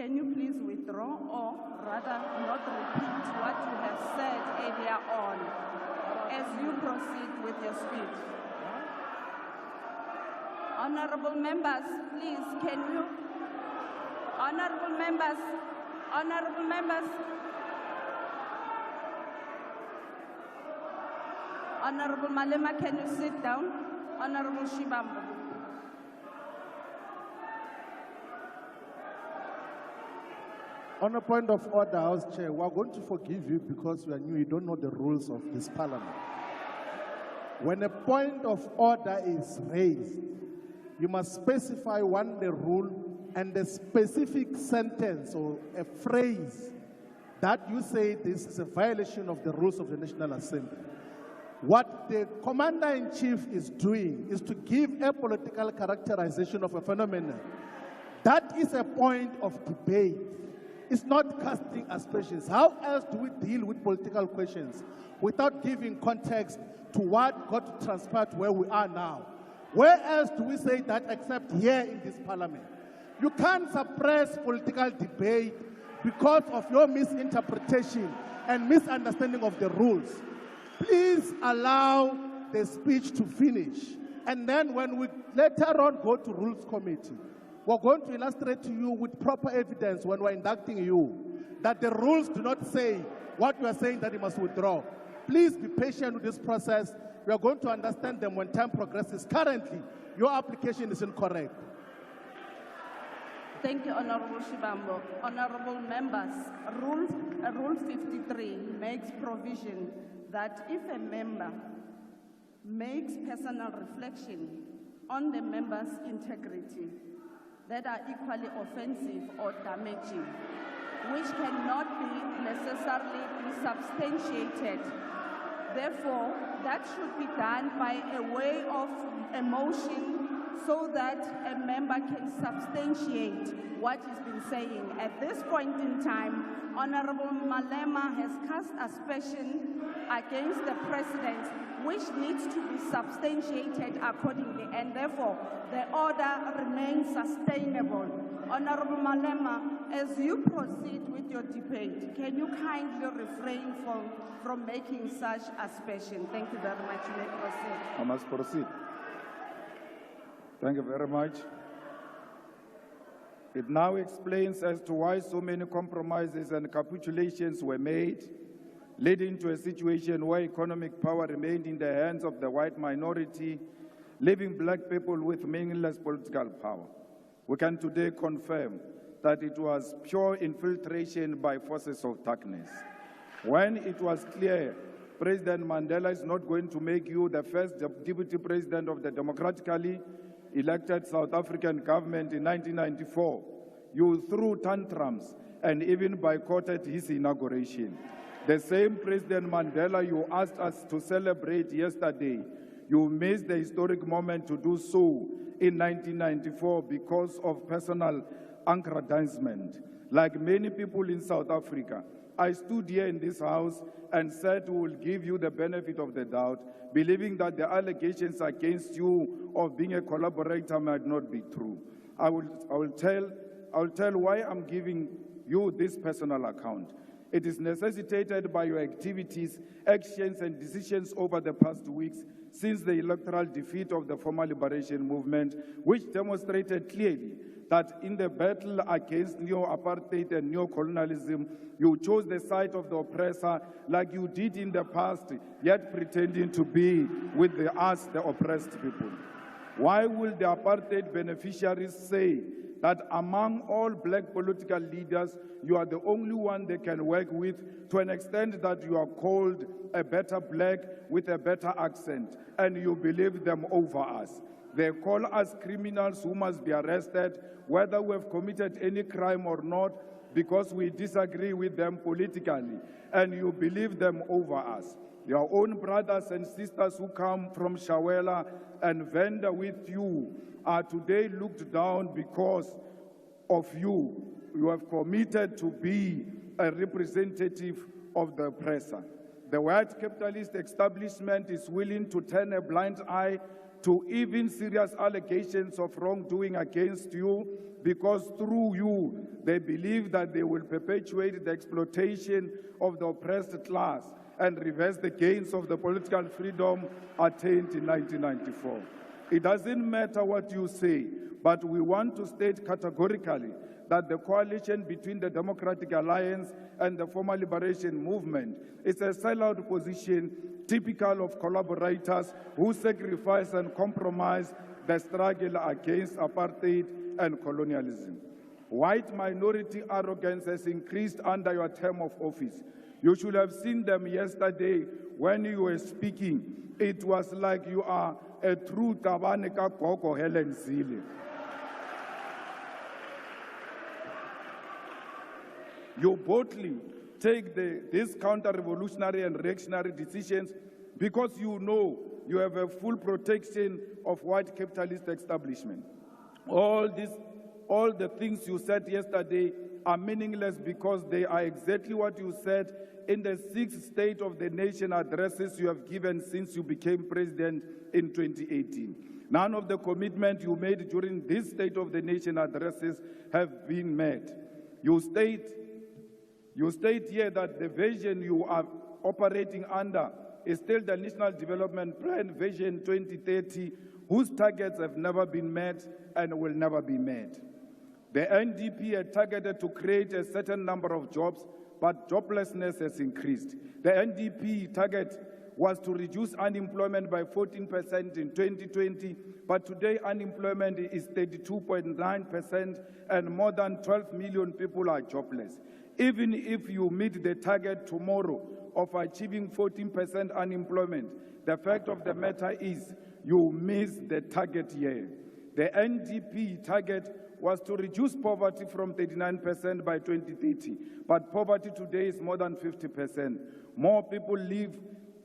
can you please withdraw or rather not repeat what you have said earlier on as you proceed with your speech? Honorable members, please, can you? Honorable members, honorable members. Honorable Malema, can you sit down? Honorable Shivambu. On a point of order, House Chair, we are going to forgive you because you are new, you don't know the rules of this parliament. When a point of order is raised, you must specify one, the rule, and the specific sentence or a phrase that you say this is a violation of the rules of the National Assembly. What the Commander-in-Chief is doing is to give a political characterization of a phenomenon. That is a point of debate. It's not casting aspersions. How else do we deal with political questions without giving context to what got transpired to where we are now? Where else do we say that except here in this parliament? You can't suppress political debate because of your misinterpretation and misunderstanding of the rules. Please allow the speech to finish. And then when we later on go to Rules Committee, we're going to illustrate to you with proper evidence when we're inducting you that the rules do not say what you are saying that you must withdraw. Please be patient with this process. We are going to understand them when time progresses. Currently, your application is incorrect. Thank you, Honorable Shivambu. Honorable members, Rule 53 makes provision that if a member makes personal reflection on the member's integrity that are equally offensive or damaging, which cannot be necessarily substantiated. Therefore, that should be done by a way of a motion so that a member can substantiate what he's been saying. At this point in time, Honorable Malema has cast aspersion against the President, which needs to be substantiated accordingly, and therefore the order remains sustainable. Honorable Malema, as you proceed with your debate, can you kindly refrain from making such aspersion? Thank you very much. You may proceed. I must proceed. Thank you very much. It now explains as to why so many compromises and capitulations were made, leading to a situation where economic power remained in the hands of the white minority, leaving black people with meaningless political power. We can today confirm that it was pure infiltration by forces of darkness. When it was clear President Mandela is not going to make you the first deputy president of the democratically elected South African government in 1994, you threw tantrums and even boycotted his inauguration. The same President Mandela you asked us to celebrate yesterday, you missed the historic moment to do so in 1994 because of personal aggrandizement. Like many people in South Africa, I stood here in this house and said we will give you the benefit of the doubt, believing that the allegations against you of being a collaborator might not be true. I will tell why I'm giving you this personal account. It is necessitated by your activities, actions, and decisions over the past weeks since the electoral defeat of the former liberation movement, which demonstrated clearly that in the battle against neo-apartheid and neo-colonialism, you chose the side of the oppressor like you did in the past, yet pretending to be with us, the oppressed people. Why will the apartheid beneficiaries say that among all black political leaders, you are the only one they can work with to an extent that you are called a better black with a better accent, and you believe them over us? They call us criminals who must be arrested, whether we have committed any crime or not, because we disagree with them politically, and you believe them over us. Your own brothers and sisters who come from Shawela and Venda with you are today looked down because of you. You have committed to be a representative of the oppressor. The white capitalist establishment is willing to turn a blind eye to even serious allegations of wrongdoing against you, because through you, they believe that they will perpetuate the exploitation of the oppressed class and reverse the gains of the political freedom attained in 1994. It doesn't matter what you say, but we want to state categorically that the coalition between the Democratic Alliance and the Former Liberation Movement is a sellout position typical of collaborators who sacrifice and compromise the struggle against apartheid and colonialism. White minority arrogance has increased under your term of office. You should have seen them yesterday when you were speaking. It was like you are a true Tabaneka Koko Helen Zille. You boldly take these counter-revolutionary and reactionary decisions because you know you have a full protection of white capitalist establishment. All the things you said yesterday are meaningless because they are exactly what you said in the 6 State of the Nation addresses you have given since you became president in 2018. None of the commitments you made during these State of the Nation addresses have been met. You state here that the vision you are operating under is still the National Development Plan Vision 2030, whose targets have never been met and will never be met. The NDP had targeted to create a certain number of jobs, but joblessness has increased. The NDP target was to reduce unemployment by 14% in 2020, but today unemployment is 32.9% and more than 12 million people are jobless. Even if you meet the target tomorrow of achieving 14% unemployment, the fact of the matter is you miss the target here. The NDP target was to reduce poverty from 39% by 2030, but poverty today is more than 50%. More people live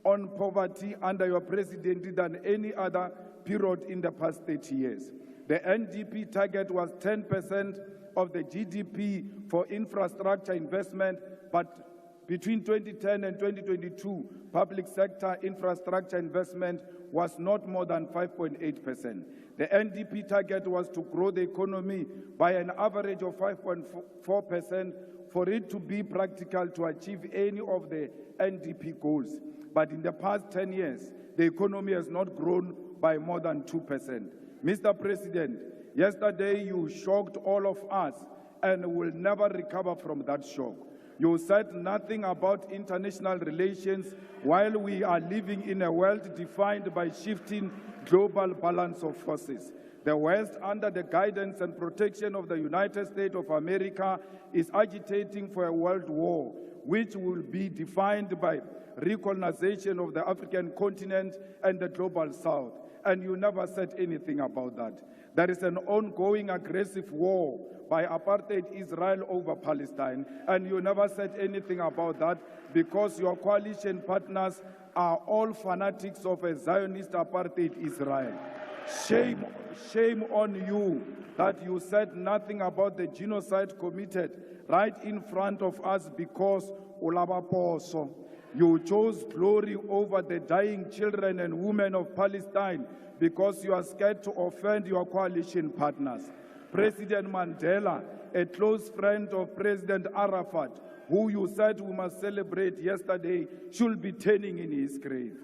on poverty under your presidency than any other period in the past 30 years. The NDP target was 10% of the GDP for infrastructure investment, but between 2010 and 2022, public sector infrastructure investment was not more than 5.8%. The NDP target was to grow the economy by an average of 5.4% for it to be practical to achieve any of the NDP goals. But in the past 10 years, the economy has not grown by more than 2%. Mr. President, yesterday you shocked all of us and will never recover from that shock. You said nothing about international relations while we are living in a world defined by shifting global balance of forces. The West, under the guidance and protection of the United States of America, is agitating for a world war, which will be defined by recolonization of the African continent and the global South. And you never said anything about that. There is an ongoing aggressive war by apartheid Israel over Palestine, and you never said anything about that because your coalition partners are all fanatics of a Zionist apartheid Israel. Shame on you that you said nothing about the genocide committed right in front of us because Ulabaposo. You chose glory over the dying children and women of Palestine because you are scared to offend your coalition partners. President Mandela, a close friend of President Arafat, who you said we must celebrate yesterday, should be turning in his grave.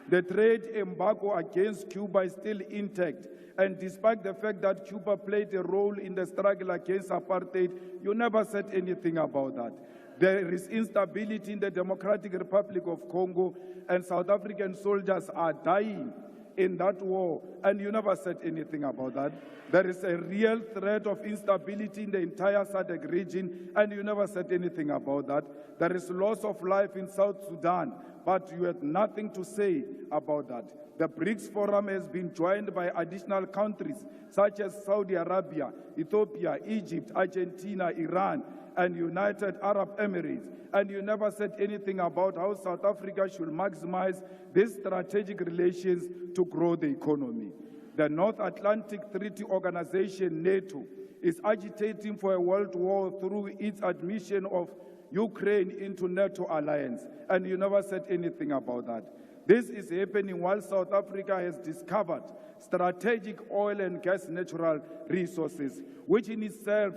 The trade embargo against Cuba is still intact, and despite the fact that Cuba played a role in the struggle against apartheid, you never said anything about that. There is instability in the Democratic Republic of Congo, and South African soldiers are dying in that war, and you never said anything about that. There is a real threat of instability in the entire SADC region, and you never said anything about that. There is loss of life in South Sudan, but you had nothing to say about that. The BRICS Forum has been joined by additional countries such as Saudi Arabia, Ethiopia, Egypt, Argentina, Iran, and United Arab Emirates, and you never said anything about how South Africa should maximize these strategic relations to grow the economy. The North Atlantic Treaty Organization, NATO, is agitating for a world war through its admission of Ukraine into NATO alliance, and you never said anything about that. This is happening while South Africa has discovered strategic oil and gas natural resources, which in itself,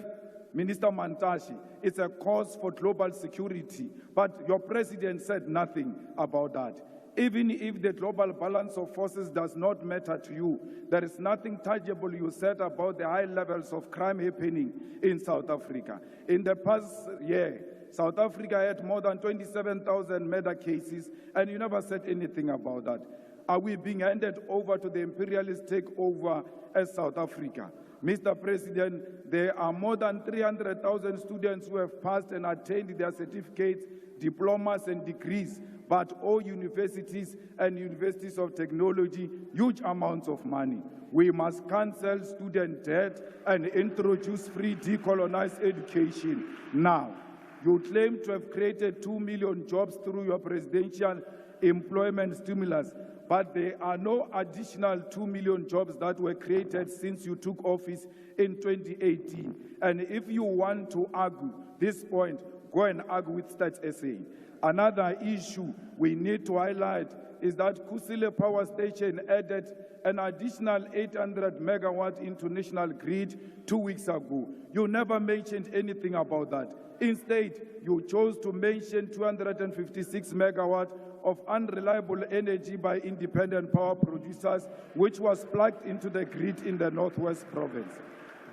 Minister Mantashe, it's a cause for global security. But your president said nothing about that. Even if the global balance of forces does not matter to you, there is nothing tangible you said about the high levels of crime happening in South Africa. In the past year, South Africa had more than 27,000 murder cases, and you never said anything about that. Are we being handed over to the imperialist takeover as South Africa? Mr. President, there are more than 300,000 students who have passed and attained their certificates, diplomas, and degrees, but all universities and universities of technology, huge amounts of money. We must cancel student debt and introduce free decolonized education now. You claim to have created 2 million jobs through your presidential employment stimulus, but there are no additional 2 million jobs that were created since you took office in 2018. And if you want to argue this point, go and argue with Stats SA. Another issue we need to highlight is that Kusile Power Station added an additional 800 megawatts into national grid 2 weeks ago. You never mentioned anything about that. Instead, you chose to mention 256 megawatts of unreliable energy by independent power producers, which was plugged into the grid in the Northwest Province.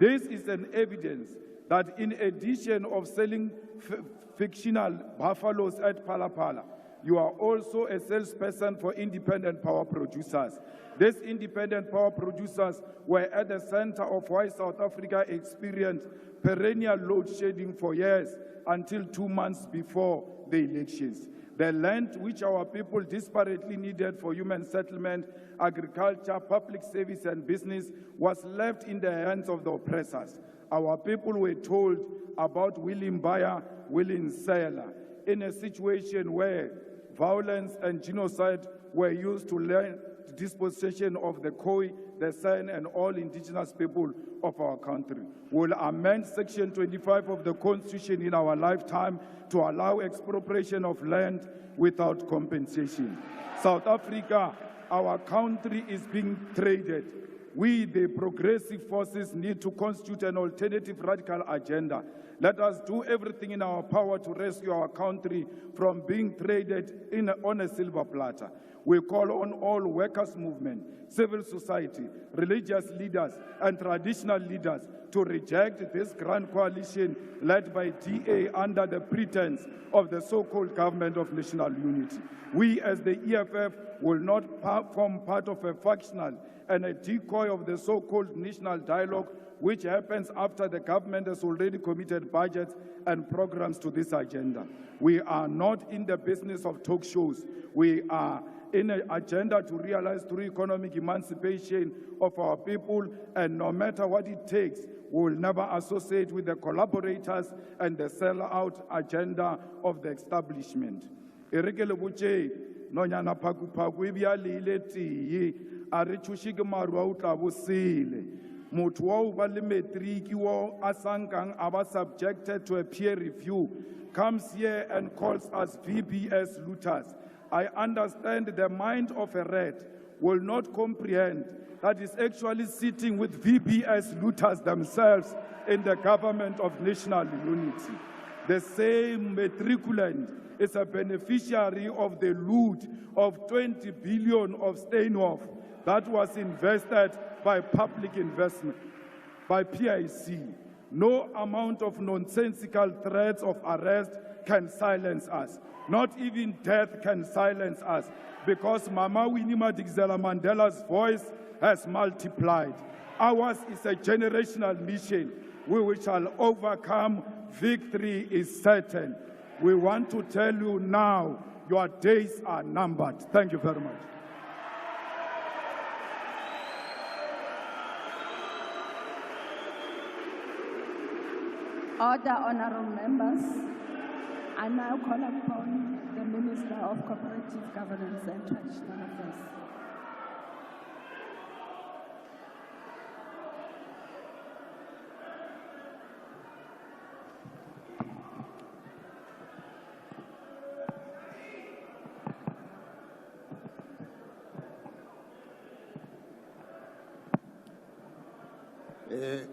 This is an evidence that in addition of selling fictional buffaloes at Palapala, you are also a salesperson for independent power producers. These independent power producers were at the center of why South Africa experienced perennial load shedding for years until 2 months before the elections. The land which our people desperately needed for human settlement, agriculture, public service, and business was left in the hands of the oppressors. Our people were told about willing buyer, willing seller, in a situation where violence and genocide were used to learn the dispossession of the Khoi, the San, and all indigenous people of our country. We'll amend Section 25 of the Constitution in our lifetime to allow expropriation of land without compensation. South Africa, our country is being traded. We, the progressive forces, need to constitute an alternative radical agenda. Let us do everything in our power to rescue our country from being traded on a silver platter. We call on all workers' movement, civil society, religious leaders, and traditional leaders to reject this grand coalition led by DA under the pretense of the so-called government of national unity. We, as the EFF, will not form part of a factional and a decoy of the so-called national dialogue, which happens after the government has already committed budgets and programs to this agenda. We are not in the business of talk shows. We are in an agenda to realize through economic emancipation of our people, and no matter what it takes, we will never associate with the collaborators and the sell-out agenda of the establishment. Erekele butche nonyana phaku ebia le tiye a re tshushi ke maru a utla bosele motho wa o ba le matric wo a sankang a ba subjected to a peer review comes here and calls us VBS looters. I understand the mind of a rat will not comprehend that is actually sitting with VBS looters themselves in the government of national unity. The same matriculant is a beneficiary of the loot of 20 billion of Steinhoff that was invested by public investment, by PIC. No amount of nonsensical threats of arrest can silence us. Not even death can silence us, because Mama Winnie Madikizela Mandela's voice has multiplied. Ours is a generational mission. We shall overcome. Victory is certain. We want to tell you now, your days are numbered. Thank you very much. Order, honorable members. I now call upon the Minister of Cooperative Governance and Traditional Affairs.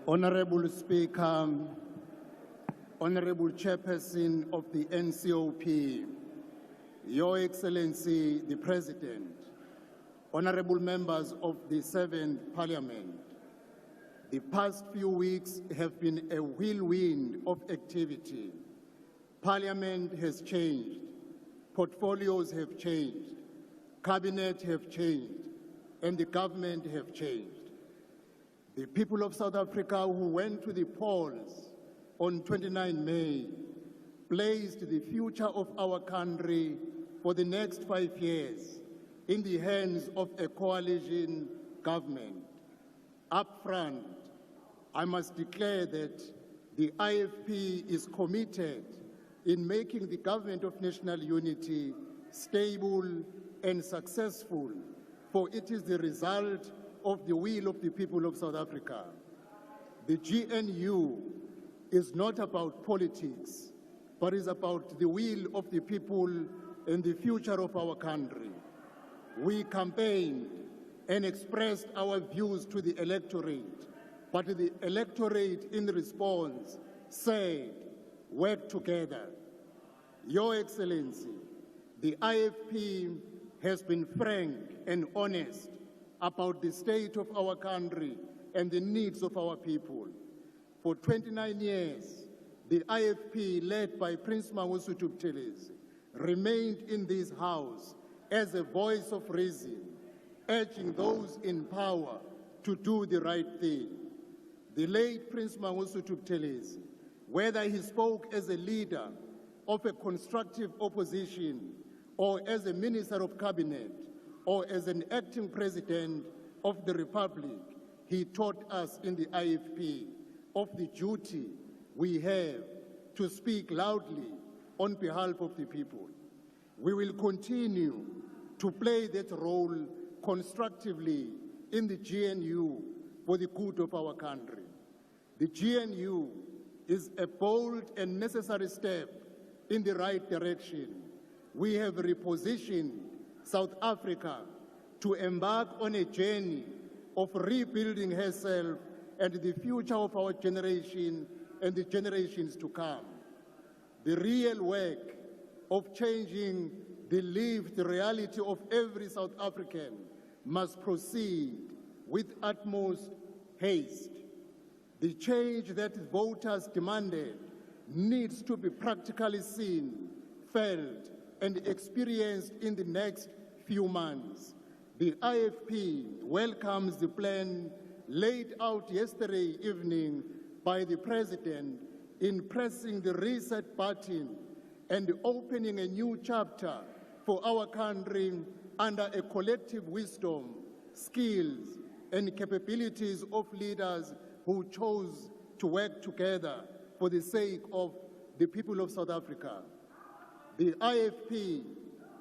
Honorable Speaker, Honorable Chairperson of the NCOP, Your Excellency the President, Honorable members of the 7th Parliament, the past few weeks have been a whirlwind of activity. Parliament has changed, portfolios have changed, cabinet have changed, and the government have changed. The people of South Africa who went to the polls on 29 May placed the future of our country for the next 5 years in the hands of a coalition government. Up front, I must declare that the IFP is committed in making the government of national unity stable and successful, for it is the result of the will of the people of South Africa. The GNU is not about politics, but is about the will of the people and the future of our country. We campaigned and expressed our views to the electorate, but the electorate in response said, work together. Your Excellency, the IFP has been frank and honest about the state of our country and the needs of our people. For 29 years, the IFP, led by Prince Mangosuthu Buthelezi, remained in this house as a voice of reason, urging those in power to do the right thing. The late Prince Mangosuthu Buthelezi, whether he spoke as a leader of a constructive opposition or as a minister of cabinet, or as an acting president of the Republic, he taught us in the IFP of the duty we have to speak loudly on behalf of the people. We will continue to play that role constructively in the GNU for the good of our country. The GNU is a bold and necessary step in the right direction. We have repositioned South Africa to embark on a journey of rebuilding herself and the future of our generation and the generations to come. The real work of changing the lived reality of every South African must proceed with utmost haste. The change that voters demanded needs to be practically seen, felt, and experienced in the next few months. The IFP welcomes the plan laid out yesterday evening by the President in pressing the reset button and opening a new chapter for our country under a collective wisdom, skills, and capabilities of leaders who chose to work together for the sake of the people of South Africa. The IFP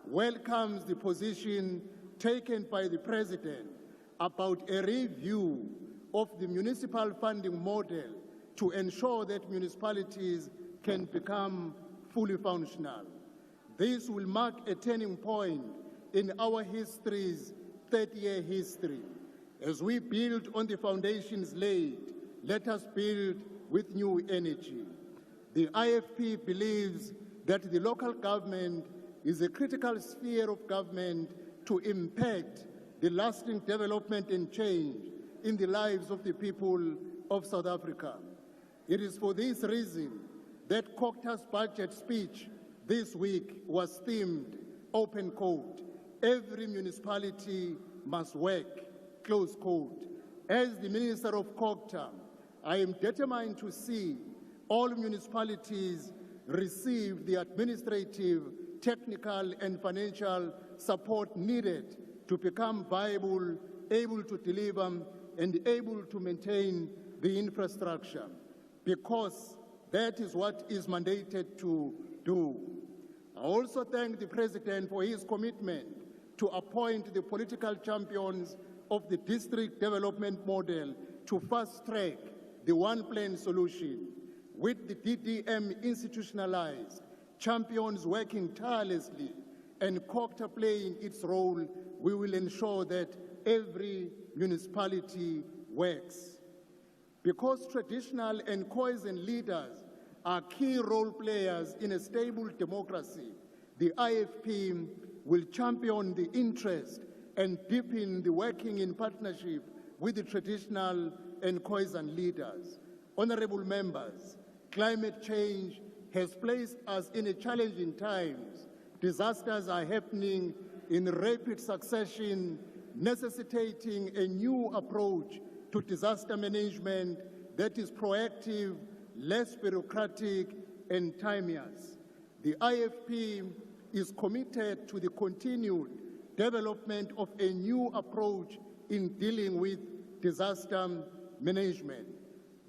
welcomes the position taken by the President about a review of the municipal funding model to ensure that municipalities can become fully functional. This will mark a turning point in our history's 30-year history. As we build on the foundations laid, let us build with new energy. The IFP believes that the local government is a critical sphere of government to impact the lasting development and change in the lives of the people of South Africa. It is for this reason that COGTA's budget speech this week was themed, open quote, every municipality must work, close quote. As the Minister of COGTA, I am determined to see all municipalities receive the administrative, technical, and financial support needed to become viable, able to deliver, and able to maintain the infrastructure, because that is what is mandated to do. I also thank the President for his commitment to appoint the political champions of the district development model to fast-track the one-plan solution. With the DDM institutionalized, champions working tirelessly, and COGTA playing its role, we will ensure that every municipality works. Because traditional and cohesion leaders are key role players in a stable democracy, the IFP will champion the interest and deepen the working in partnership with the traditional and cohesion leaders. Honorable members, climate change has placed us in a challenging times. Disasters are happening in rapid succession, necessitating a new approach to disaster management that is proactive, less bureaucratic, and timeous. The IFP is committed to the continued development of a new approach in dealing with disaster management.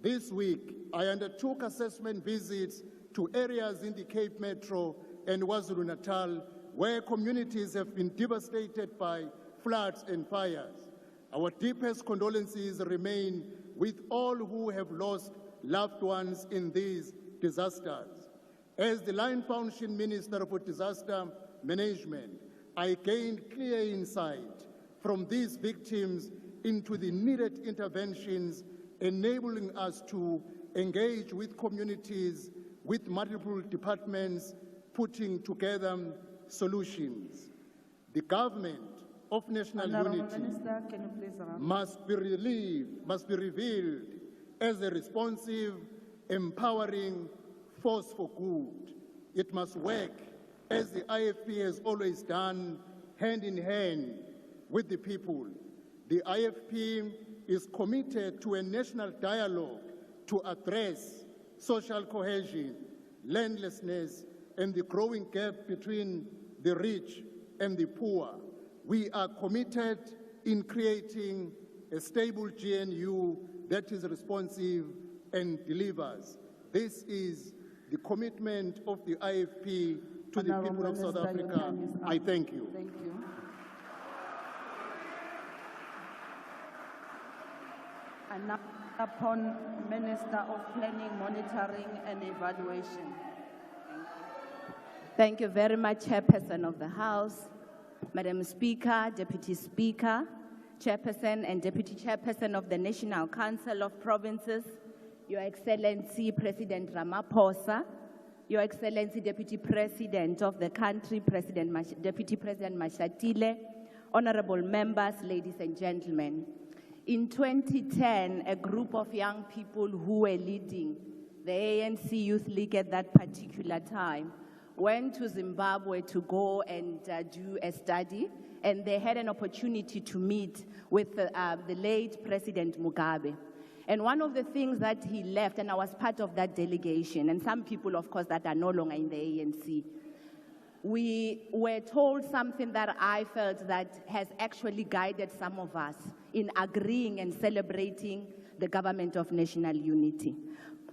This week, I undertook assessment visits to areas in the Cape Metro and KwaZulu-Natal where communities have been devastated by floods and fires. Our deepest condolences remain with all who have lost loved ones in these disasters. As the Lion Foundation Minister for Disaster Management, I gained clear insight from these victims into the needed interventions, enabling us to engage with communities, with multiple departments, putting together solutions. The government of national Honourable unity Minister, can you please wrap? must be revealed as a responsive, empowering force for good. It must work, as the IFP has always done, hand in hand with the people. The IFP is committed to a national dialogue to address social cohesion, landlessness, and the growing gap between the rich and the poor. We are committed in creating a stable GNU that is responsive and delivers. This is the commitment of the IFP to the people of South Minister, your Africa. time is up. I thank you. Thank you. And now upon Minister of Planning, Monitoring and Evaluation. Thank you very much, Chairperson of the House, Madam Speaker, Deputy Speaker, Chairperson and Deputy Chairperson of the National Council of Provinces, Your Excellency President Ramaphosa, Your Excellency Deputy President of the country, Deputy President Mashatile, honorable members, ladies and gentlemen. In 2010, a group of young people who were leading the ANC Youth League at that particular time went to Zimbabwe to go and do a study, and they had an opportunity to meet with the late President Mugabe. And one of the things that he left, and I was part of that delegation, and some people, of course, that are no longer in the ANC, we were told something that I felt that has actually guided some of us in agreeing and celebrating the government of national unity.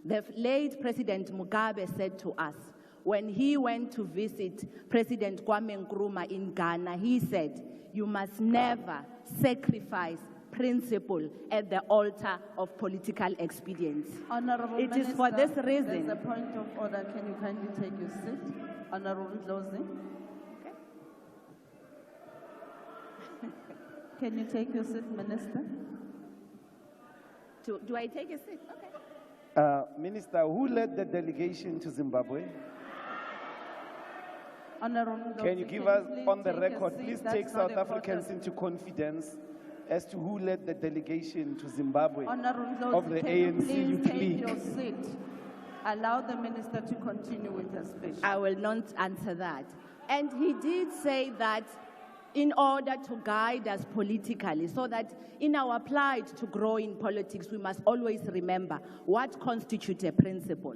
The late President Mugabe said to us, when he went to visit President Kwame Nkrumah in Ghana, he said, "You must never sacrifice principle at the altar of political expedience." Honourable It Minister, is for this reason. there's a point of order. Can you kindly take your seat? Honourable Ndlozi. Can you take your seat, Minister? Do I take a seat? Okay. Minister, who led the delegation to Zimbabwe? Honourable Ndlozi, Can you give us please on the take a record, seat? please That's take not South important. Africans into confidence as to who led the delegation to Zimbabwe Honourable of the Ndlozi, can you ANC please Youth take League? your seat? Allow the minister to continue with her speech. I will not answer that. And he did say that in order to guide us politically, so that in our plight to grow in politics, we must always remember what constitutes a principle.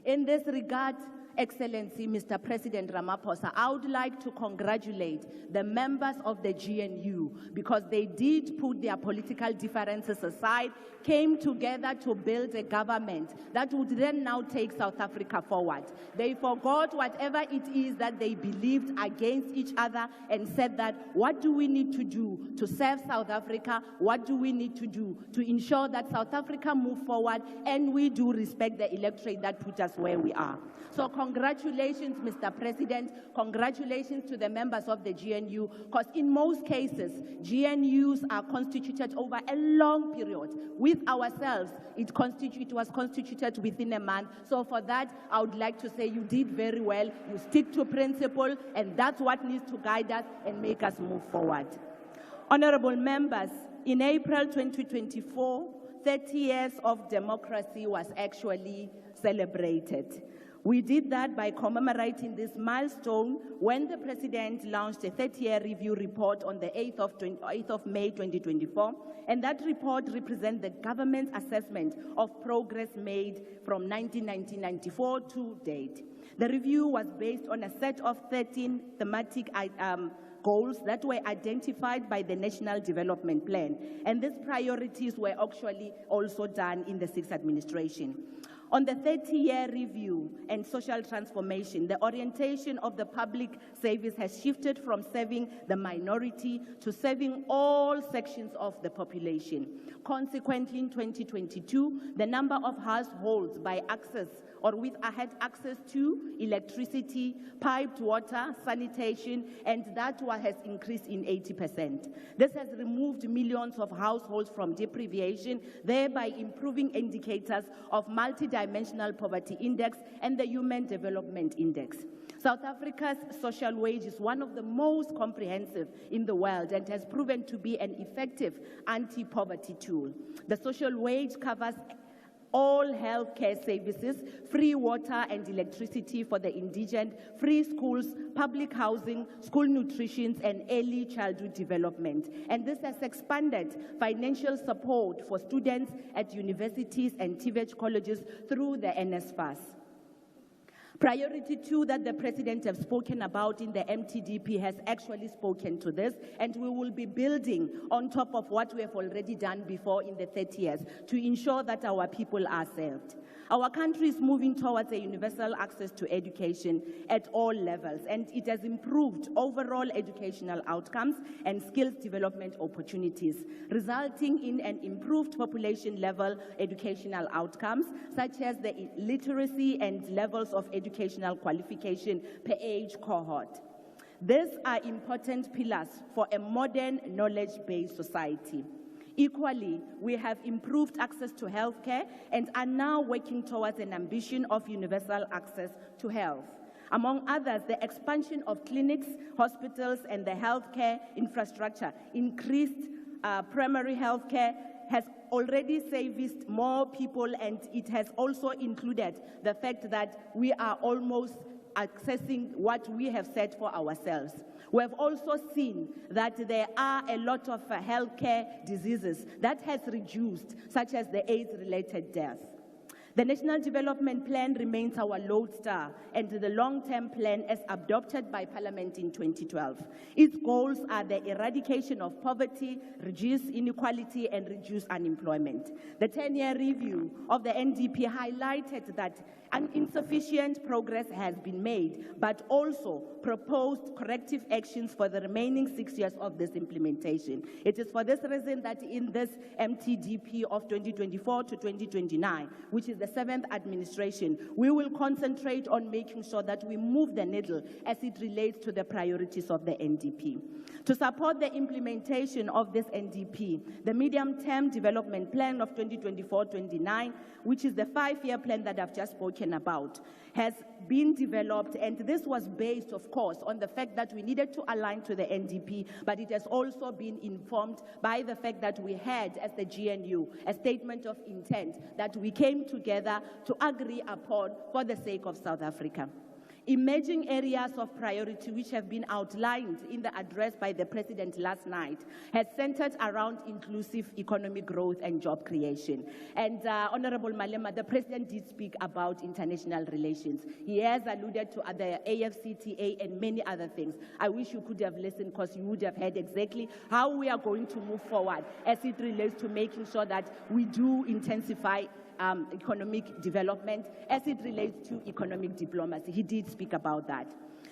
In this regard, Excellency, Mr. President Ramaphosa, I would like to congratulate the members of the GNU because they did put their political differences aside, came together to build a government that would then now take South Africa forward. They forgot whatever it is that they believed against each other and said that, what do we need to do to serve South Africa? What do we need to do to ensure that South Africa move forward and we do respect the electorate that put us where we are? So congratulations, Mr. President, congratulations to the members of the GNU, because in most cases, GNUs are constituted over a long period. With ourselves, it was constituted within a month. So for that, I would like to say you did very well. You stick to principle, and that's what needs to guide us and make us move forward. Honorable members, in April 2024, 30 years of democracy was actually celebrated. We did that by commemorating this milestone when the President launched a 30-year review report on the 8th of May 2024, and that report represents the government's assessment of progress made from 1994 to date. The review was based on a set of 13 thematic goals that were identified by the National Development Plan, and these priorities were actually also done in the sixth administration. On the 30-year review and social transformation, the orientation of the public service has shifted from serving the minority to serving all sections of the population. Consequently, in 2022, the number of households by access or had access to electricity, piped water, sanitation, and that has increased in 80%. This has removed millions of households from deprivation, thereby improving indicators of multidimensional poverty index and the Human Development Index. South Africa's social wage is one of the most comprehensive in the world and has proven to be an effective anti-poverty tool. The social wage covers all healthcare services, free water and electricity for the indigent, free schools, public housing, school nutrition, and early childhood development. And this has expanded financial support for students at universities and TVET colleges through the NSFAS. Priority 2 that the President has spoken about in the MTDP has actually spoken to this, and we will be building on top of what we have already done before in the 30 years to ensure that our people are served. Our country is moving towards a universal access to education at all levels, and it has improved overall educational outcomes and skills development opportunities, resulting in an improved population-level educational outcomes, such as the literacy and levels of educational qualification per age cohort. These are important pillars for a modern knowledge-based society. Equally, we have improved access to healthcare and are now working towards an ambition of universal access to health. Among others, the expansion of clinics, hospitals, and the healthcare infrastructure, increased primary healthcare, has already serviced more people, and it has also included the fact that we are almost accessing what we have set for ourselves. We have also seen that there are a lot of healthcare diseases that has reduced, such as the AIDS-related deaths. The National Development Plan remains our lodestar, and the long-term plan as adopted by Parliament in 2012. Its goals are the eradication of poverty, reduce inequality, and reduce unemployment. The 10-year review of the NDP highlighted that insufficient progress has been made, but also proposed corrective actions for the remaining 6 years of this implementation. It is for this reason that in this MTDP of 2024 to 2029, which is the 7th administration, we will concentrate on making sure that we move the needle as it relates to the priorities of the NDP. To support the implementation of this NDP, the Medium-Term Development Plan of 2024-29, which is the 5-year plan that I've just spoken about, has been developed, and this was based, of course, on the fact that we needed to align to the NDP, but it has also been informed by the fact that we had, as the GNU, a statement of intent that we came together to agree upon for the sake of South Africa. Emerging areas of priority which have been outlined in the address by the President last night has centered around inclusive economic growth and job creation. And Honorable Malema, the President did speak about international relations. He has alluded to the AFCTA and many other things. I wish you could have listened, because you would have heard exactly how we are going to move forward as it relates to making sure that we do intensify economic development as it relates to economic diplomacy. He did speak about that.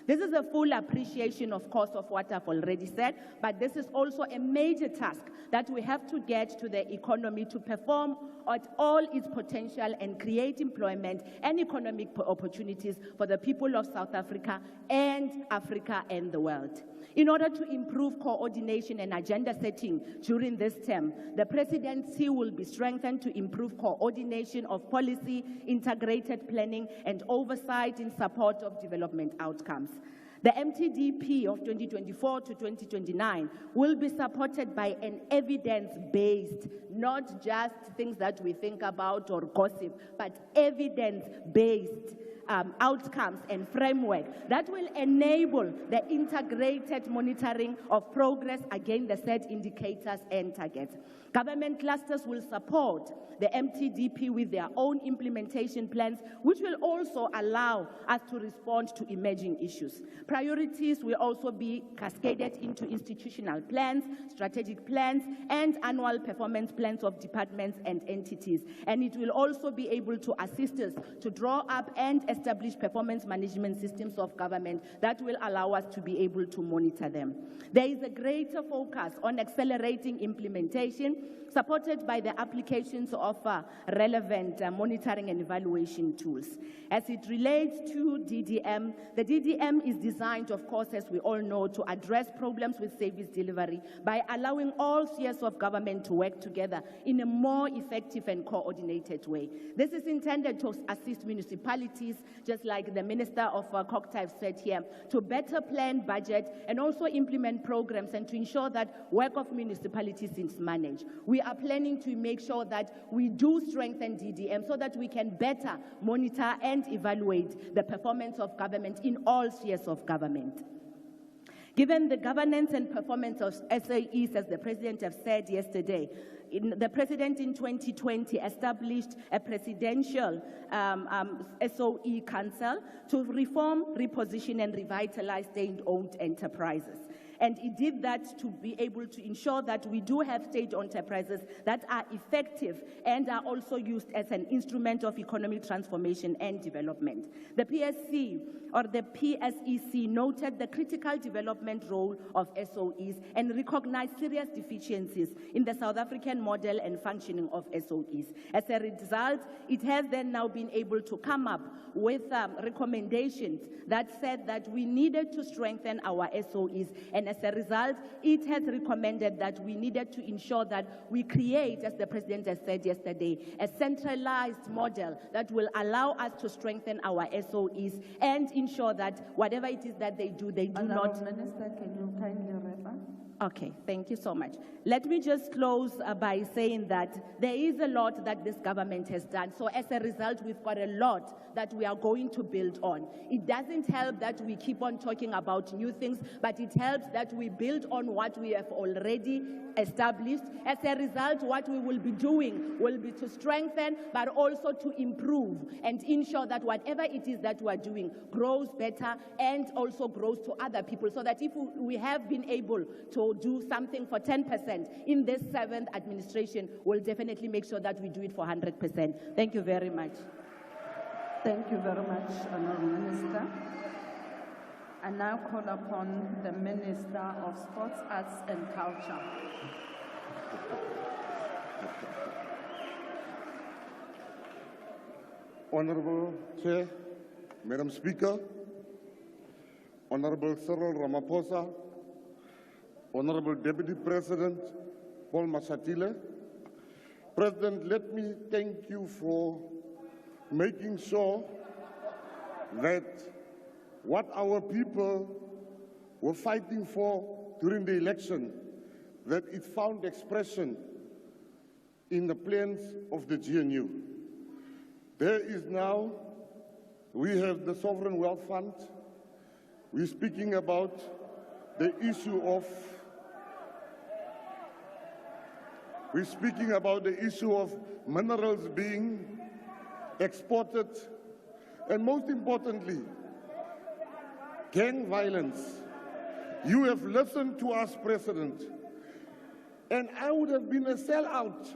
This is a full appreciation, of course, of what I've already said, but this is also a major task that we have to get to the economy to perform at all its potential and create employment and economic opportunities for the people of South Africa and Africa and the world. In order to improve coordination and agenda setting during this term, the presidency will be strengthened to improve coordination of policy, integrated planning, and oversight in support of development outcomes. The MTDP of 2024 to 2029 will be supported by an evidence-based, not just things that we think about or gossip, but evidence-based outcomes and framework that will enable the integrated monitoring of progress against the set indicators and targets. Government clusters will support the MTDP with their own implementation plans, which will also allow us to respond to emerging issues. Priorities will also be cascaded into institutional plans, strategic plans, and annual performance plans of departments and entities. And it will also be able to assist us to draw up and establish performance management systems of government that will allow us to be able to monitor them. There is a greater focus on accelerating implementation, supported by the applications of relevant monitoring and evaluation tools. As it relates to DDM, the DDM is designed, of course, as we all know, to address problems with service delivery by allowing all spheres of government to work together in a more effective and coordinated way. This is intended to assist municipalities, just like the Minister of Cocktail said here, to better plan budget and also implement programs and to ensure that work of municipalities is managed. We are planning to make sure that we do strengthen DDM so that we can better monitor and evaluate the performance of government in all spheres of government. Given the governance and performance of SOEs, as the President has said yesterday, the President in 2020 established a presidential SOE Council to reform, reposition, and revitalize state-owned enterprises. And it did that to be able to ensure that we do have state-owned enterprises that are effective and are also used as an instrument of economic transformation and development. The PSC, or the PSEC, noted the critical development role of SOEs and recognized serious deficiencies in the South African model and functioning of SOEs. As a result, it has then now been able to come up with recommendations that said that we needed to strengthen our SOEs, and as a result, it has recommended that we needed to ensure that we create, as the President has said yesterday, a centralized model that will allow us to strengthen our SOEs and ensure that whatever it is that they do not... Honourable Minister, can you kindly refer? Okay, thank you so much. Let me just close by saying that there is a lot that this government has done. So as a result, we've got a lot that we are going to build on. It doesn't help that we keep on talking about new things, but it helps that we build on what we have already established. As a result, what we will be doing will be to strengthen, but also to improve and ensure that whatever it is that we are doing grows better and also grows to other people, so that if we have been able to do something for 10% in this 7th administration, we'll definitely make sure that we do it for 100%. Thank you very much. Thank you very much, Honourable Minister. I now call upon the Minister of Sports, Arts and Culture. Honourable Chair, Madam Speaker, Honourable Cyril Ramaphosa, Honourable Deputy President Paul Mashatile. President, let me thank you for making sure that what our people were fighting for during the election, that it found expression in the plans of the GNU. There is now, we have the Sovereign Wealth Fund. We're speaking about the issue of minerals being exported, and most importantly, gang violence. You have listened to us, President, and I would have been a sellout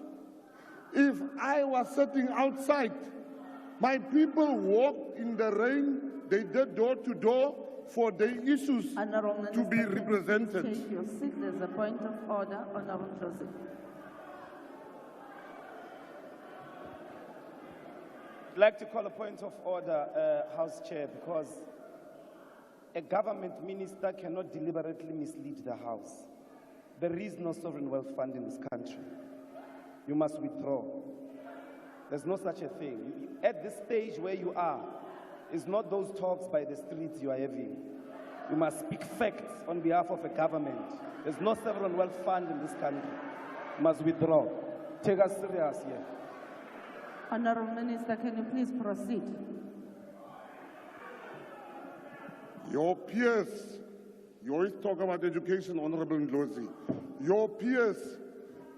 If I was sitting outside, my people walked in the rain, they did door to door for their issues Honourable to be Minister, represented. take your seat. There's a point of order. Honourable Joseph. I'd like to call a point of order, House Chair, because a government minister cannot deliberately mislead the House. There is no sovereign wealth fund in this country. You must withdraw. There's no such a thing. At this stage where you are, it's not those talks by the streets you are having. You must speak facts on behalf of a government. There's no sovereign wealth fund in this country. You must withdraw. Take us serious here. Honourable Minister, can you please proceed? Your peers, you always talk about education, Honorable Ndlozi. Your peers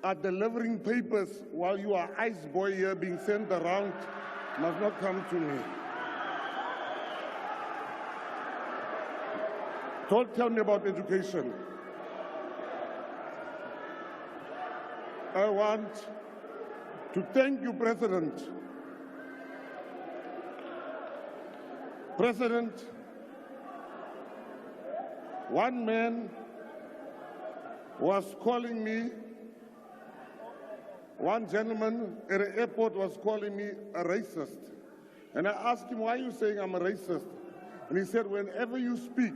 are delivering papers while you are ice boy here being sent around. Must not come to me. Don't tell me about education. I want to thank you, President. President, one man was calling me, one gentleman at the airport was calling me a racist. And I asked him, why are you saying I'm a racist? And he said, whenever you speak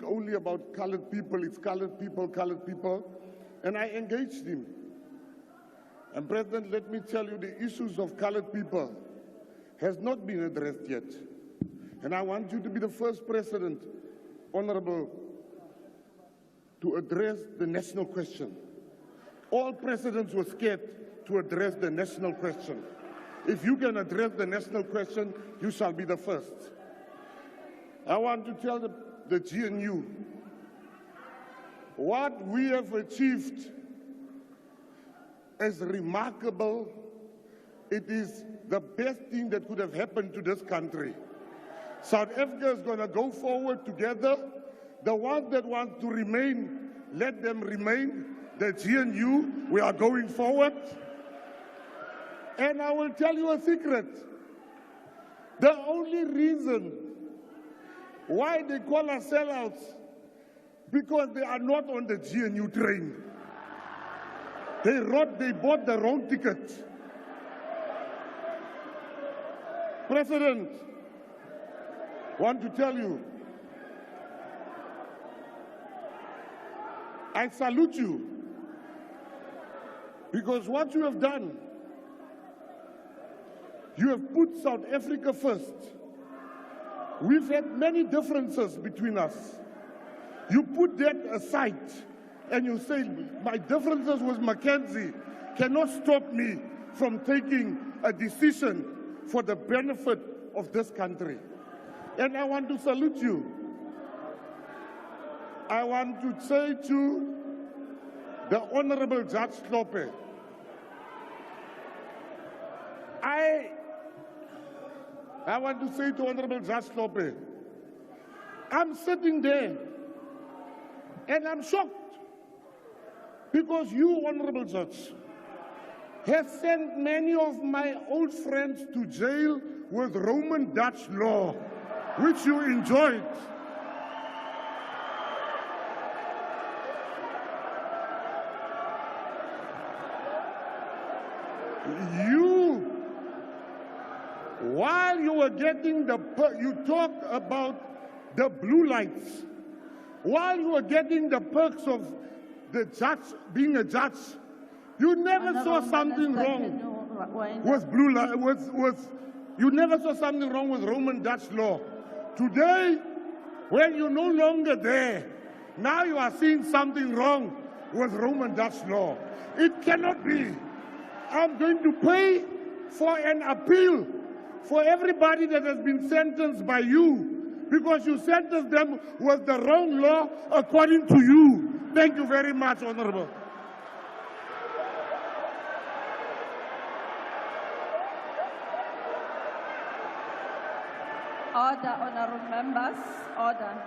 only about colored people, it's colored people, colored people. And I engaged him. And President, let me tell you, the issues of colored people has not been addressed yet. And I want you to be the first president, Honorable, to address the national question. All presidents were scared to address the national question. If you can address the national question, you shall be the first. I want to tell the GNU what we have achieved is remarkable. It is the best thing that could have happened to this country. South Africa is going to go forward together. The ones that want to remain, let them remain. The GNU, we are going forward. And I will tell you a secret. The only reason why they call us sellouts, because they are not on the GNU train. They bought the wrong ticket. President, I want to tell you, I salute you, because what you have done, you have put South Africa first. We've had many differences between us. You put that aside and you say, my differences with Mackenzie cannot stop me from taking a decision for the benefit of this country. And I want to salute you. I want to say to the Honorable Judge Hlophe, I want to say to Honorable Judge Hlophe, I'm sitting there and I'm shocked because you, Honorable Judge, have sent many of my old friends to jail with Roman Dutch law, which you enjoyed. While you were getting you talk about the blue lights. While you were getting the perks of the judge, being a judge, you never saw something wrong with blue light. You never saw something wrong with Roman Dutch law. Today, when you're no longer there, now you are seeing something wrong with Roman Dutch law. It cannot be. I'm going to pay for an appeal for everybody that has been sentenced by you, because you sentenced them with the wrong law according to you. Thank you very much, Honorable. Order, honourable members, order.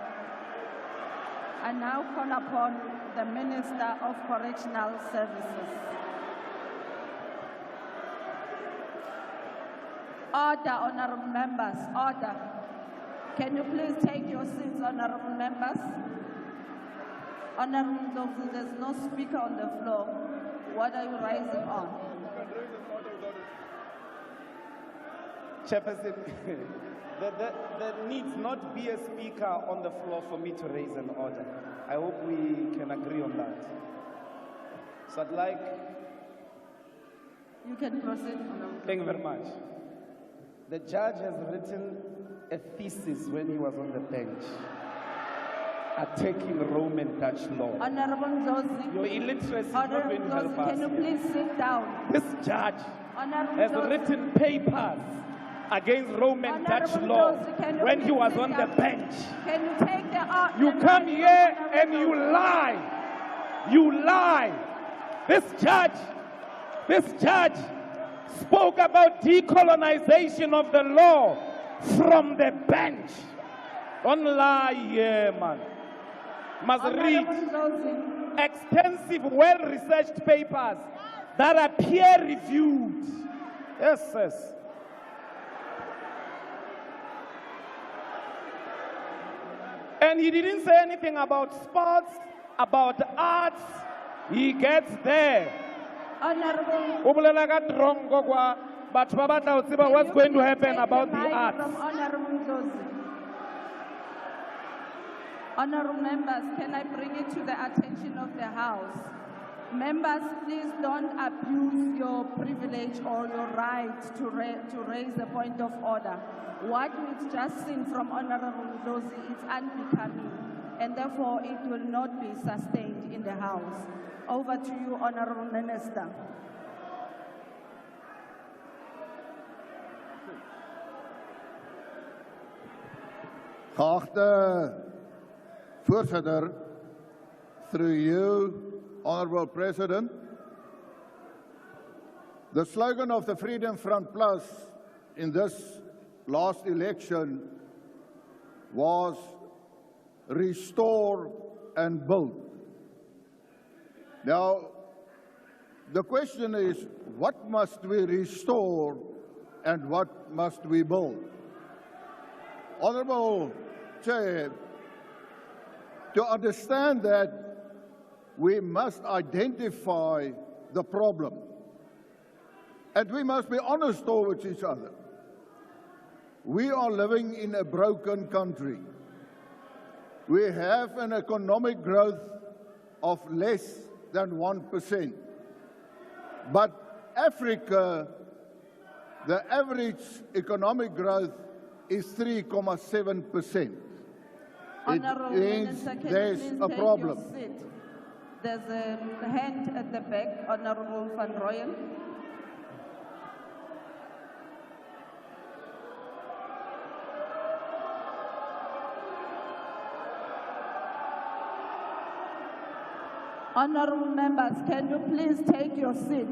I now call upon the Minister of Correctional Services. Order, honorable members, order. Can you please take your seats, honorable members? Honorable Ndlovu, there's no speaker on the floor. What are you rising on? Chairperson, there needs not be a speaker on the floor for me to raise an order. I hope we can agree on that. So I'd like... You can proceed, honorable. Thank you very much. The judge has written a thesis when he was on the bench, attacking Roman Dutch law. Honorable Ndlovu. Your illiteracy is not going to help us. Can you please sit down? This judge Honorable has Ndlovu. written papers against Roman Dutch Honorable law Ndlovu, can you when he please was sit on the down? bench. Can you take the You come here and you lie. You lie. This judge spoke about decolonization of the law from the bench. Don't lie here, man. Must read extensive, well-researched papers that are peer-reviewed. Yes, yes. And he didn't say anything about sports, about arts. He gets there. Honorable. What's going to happen about the arts? From Honorable Ndlovu. Honorable members, can I bring it to the attention of the House? Members, please don't abuse your privilege or your right to raise a point of order. What we've just seen from Honorable Ndlovu is unbecoming, and therefore it will not be sustained in the House. Over to you, Honorable Minister. Geachte Voorzitter, through you, Honorable President, the slogan of the Freedom Front Plus in this last election was restore and build. Now, the question is, what must we restore and what must we build? Honorable Chair, to understand that, we must identify the problem. And we must be honest towards each other. We are living in a broken country. We have an economic growth of less than 1%. But Africa, the average economic growth is 3.7%. Honorable It means Minister, can there's you please a take problem. your seat? There's a hand at the back, Honorable Van Rooyen. Honorable members, can you please take your seat?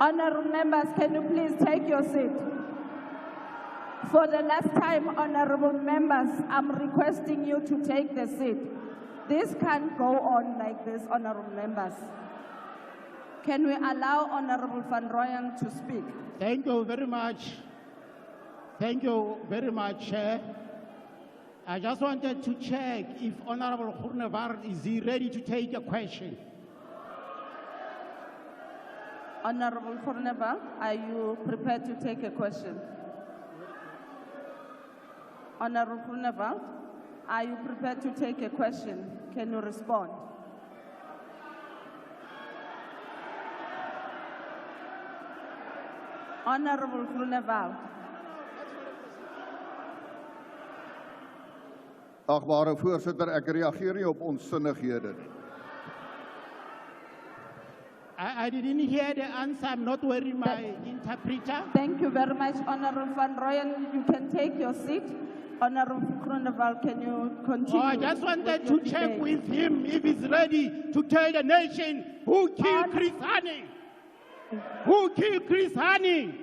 Honorable members, can you please take your seat? For the last time, honorable members, I'm requesting you to take the seat. This can't go on like this, honorable members. Can we allow Honorable Van Rooyen to speak? Thank you very much. Thank you very much, Chair. I just wanted to check if Honorable Groenewald is he ready to take a question. Honorable Groenewald, are you prepared to take a question? Honorable Groenewald, are you prepared to take a question? Can you respond? Honorable Groenewald. Agbare voorsitter, ek reageer nie op onsinnighede nie. I didn't hear the answer. I'm not worrying my interpreter. Thank you very much, Honorable Van Rooyen. You can take your seat. Honorable Groenewald, can you continue? Oh, I just wanted to check with him if he's ready to tell the nation who killed Chris Hani. Who killed Chris Hani?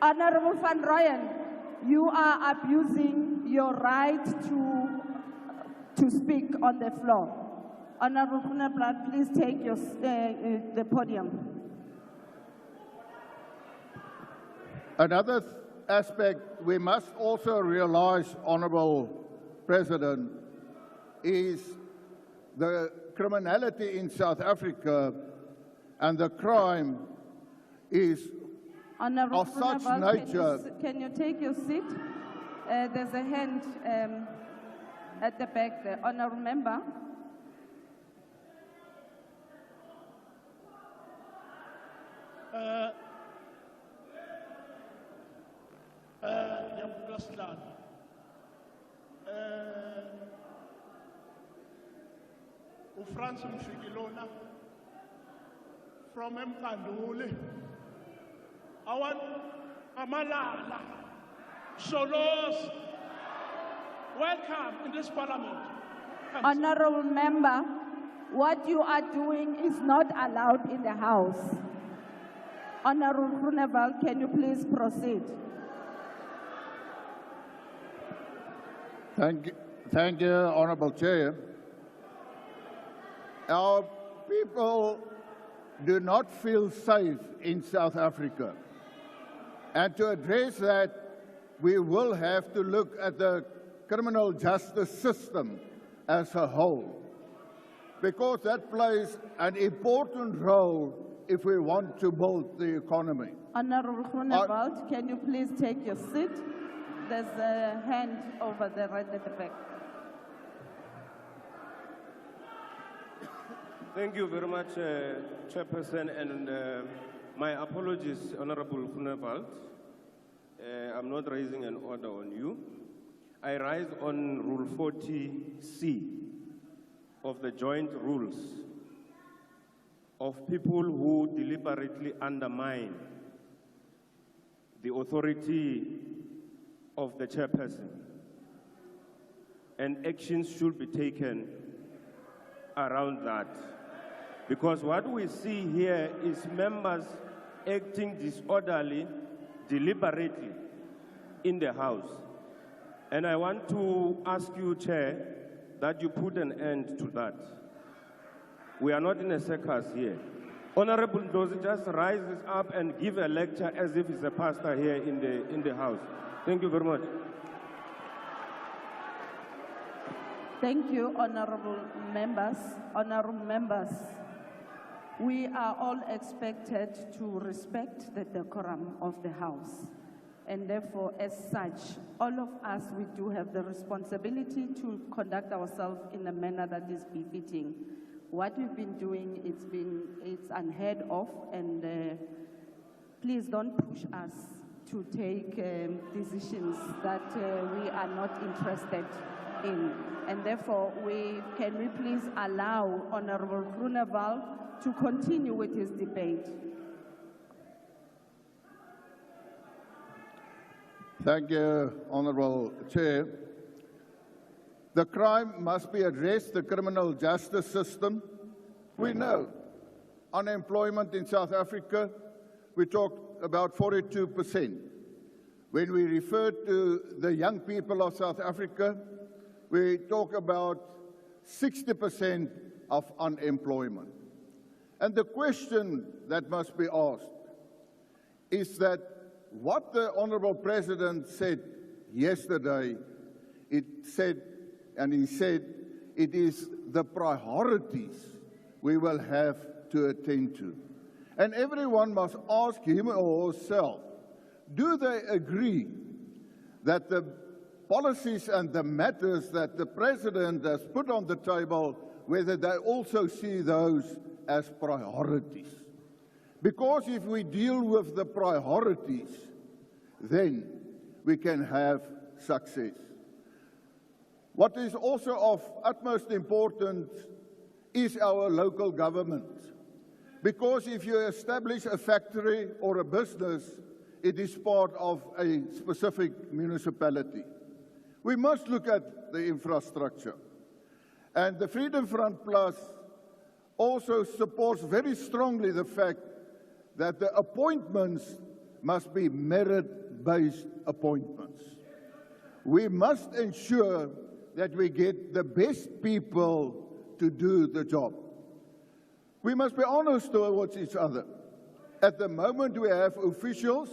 Honorable Van Rooyen, you are abusing your right to speak on the floor. Honorable Groenewald, please take the podium. Another aspect we must also realize, Honourable President, is the criminality in South Africa and the crime is Honourable of such Groenewald, nature. can you take your seat? There's a hand at the back there. Honourable Member. Francis Mshikilona from Mkanduli. I want Amalala, Solos, welcome in this parliament. Honourable Member, what you are doing is not allowed in the House. Honourable Groenewald, can you please proceed? Thank you, Honourable Chair. Our people do not feel safe in South Africa. And to address that, we will have to look at the criminal justice system as a whole, because that plays an important role if we want to build the economy. Honourable Groenewald, can you please take your seat? There's a hand over there right at the back. Thank you very much, Chairperson, and my apologies, Honourable Groenewald. I'm not raising an order on you. I rise on Rule 40C of the joint rules of people who deliberately undermine the authority of the chairperson, and actions should be taken around that. Because what we see here is members acting disorderly, deliberately in the House. And I want to ask you, Chair, that you put an end to that. We are not in a circus here. Honorable Ndlozi just rises up and give a lecture as if he's a pastor here in the House. Thank you very much. Thank you, honourable members. Honourable members, we are all expected to respect the decorum of the House. And therefore, as such, all of us, we do have the responsibility to conduct ourselves in a manner that is befitting. What we've been doing, it's unheard of, and please don't push us to take decisions that we are not interested in. And therefore, can we please allow Honourable Groenewald to continue with his debate? Thank you, Honourable Chair. The crime must be addressed, the criminal justice system. We know unemployment in South Africa, we talk about 42%. When we refer to the young people of South Africa, we talk about 60% of unemployment. And the question that must be asked is that what the Honourable President said yesterday, he said it is the priorities we will have to attend to. And everyone must ask him or herself, do they agree that the policies and the matters that the President has put on the table, whether they also see those as priorities? Because if we deal with the priorities, then we can have success. What is also of utmost importance is our local government. Because if you establish a factory or a business, it is part of a specific municipality. We must look at the infrastructure. And the Freedom Front Plus also supports very strongly the fact that the appointments must be merit-based appointments. We must ensure that we get the best people to do the job. We must be honest towards each other. At the moment, we have officials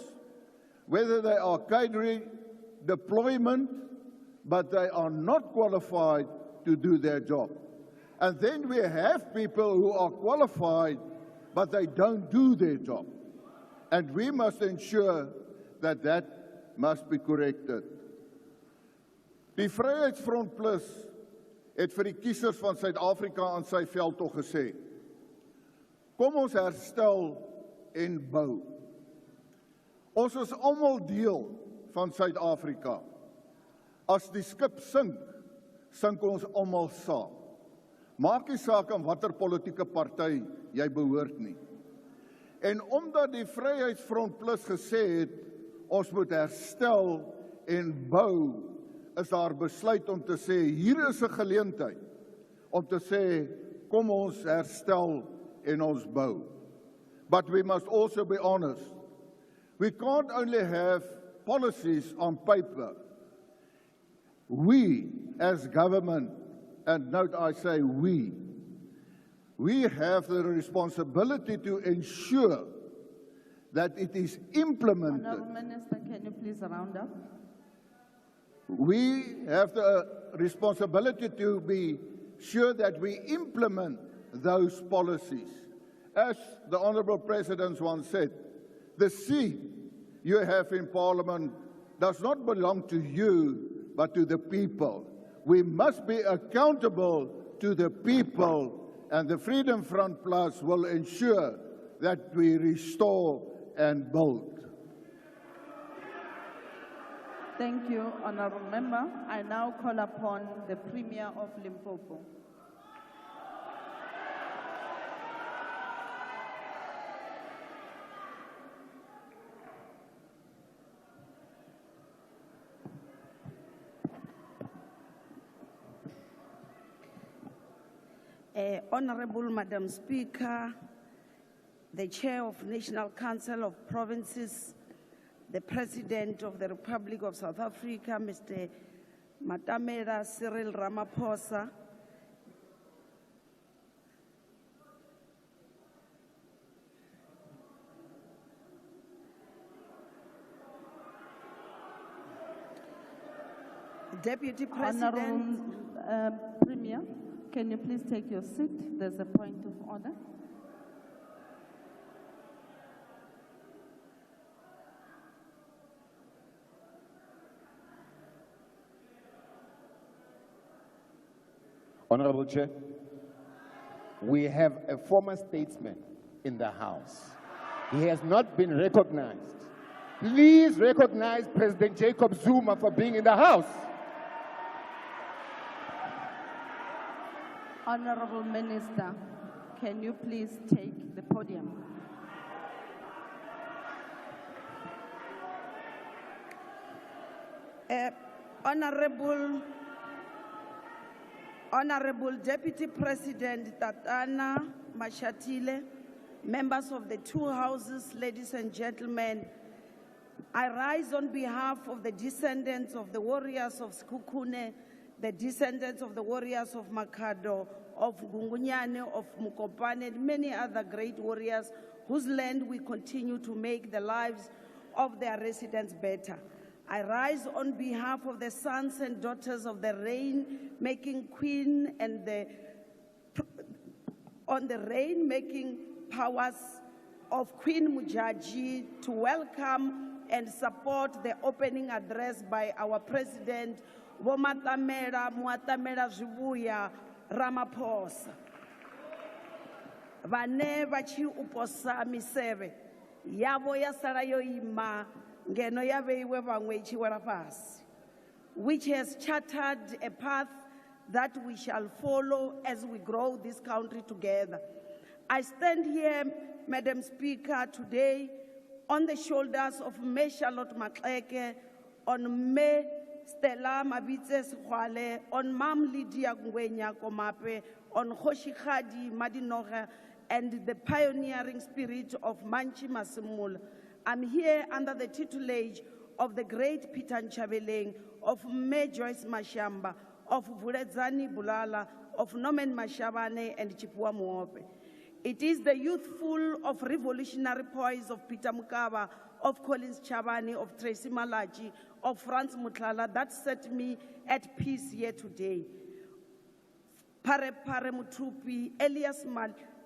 whether they are catering deployment, but they are not qualified to do their job. And then we have people who are qualified, but they don't do their job. And we must ensure that that must be corrected. Die Vryheidsfront Plus het vir die kiesers van Suid-Afrika aan sy veldtog gesê, kom ons herstel en bou. Ons is almal deel van Suid-Afrika. As die skip sink, sink ons almal saam. Maak nie saak aan watter politieke party jy behoort nie. En omdat die Vryheidsfront Plus gesê het, ons moet herstel en bou, is daar besluit om te sê, hier is 'n geleentheid om te sê, kom ons herstel en ons bou. But we must also be honest. We can't only have policies on paper. We, as government, and note I say we have the responsibility to ensure that it is implemented. Honourable Minister, can you please round up? We have the responsibility to be sure that we implement those policies. As the Honourable President once said, the seat you have in Parliament does not belong to you, but to the people. We must be accountable to the people, and the Freedom Front Plus will ensure that we restore and build. Thank you, Honourable Member. I now call upon the Premier of Limpopo. Honourable Madam Speaker, the Chair of National Council of Provinces, the President of the Republic of South Africa, Mr. Matamela Cyril Ramaphosa, Deputy President. Honourable Premier, can you please take your seat? There's a point of order. Honourable Chair, we have a former statesman in the House. He has not been recognized. Please recognize President Jacob Zuma for being in the House. Honourable Minister, can you please take the podium? Honourable Deputy President Tatana Mashatile, members of the two houses, ladies and gentlemen, I rise on behalf of the descendants of the warriors of Sekhukhune, the descendants of the warriors of Makhado, of Gungunyane, of Mukopane, and many other great warriors whose land we continue to make the lives of their residents better. I rise on behalf of the sons and daughters of the rain-making queen and on the rain-making powers of Queen Mujaji to welcome and support the opening address by our President, Muatamela Zvibuya Ramaphosa. Vane vachi uposa miseve, yavo ya sala yo ima, ngeno ya veiwe vangwe ichiwela fasi, which has chartered a path that we shall follow as we grow this country together. I stand here, Madam Speaker, today on the shoulders of May Charlotte Maxeke, on May Stella Mabitse Sekhwale, on Mam Lydia Ngwenya Komape, on Kgoshikgadi Madinoga, and the pioneering spirit of Manchi Masimula. I'm here under the tutelage of the great Peter Ntshabeleng, of May Joyce Mashamba, of Vuredzani Bulala, of Norman Mashabane, and Chipua Muope. It is the youthful of revolutionary poise of Peter Mukaba, of Collins Chabani, of Tracy Malachi, of Franz Mutlala that set me at peace here today. Pare Muthupi, Elias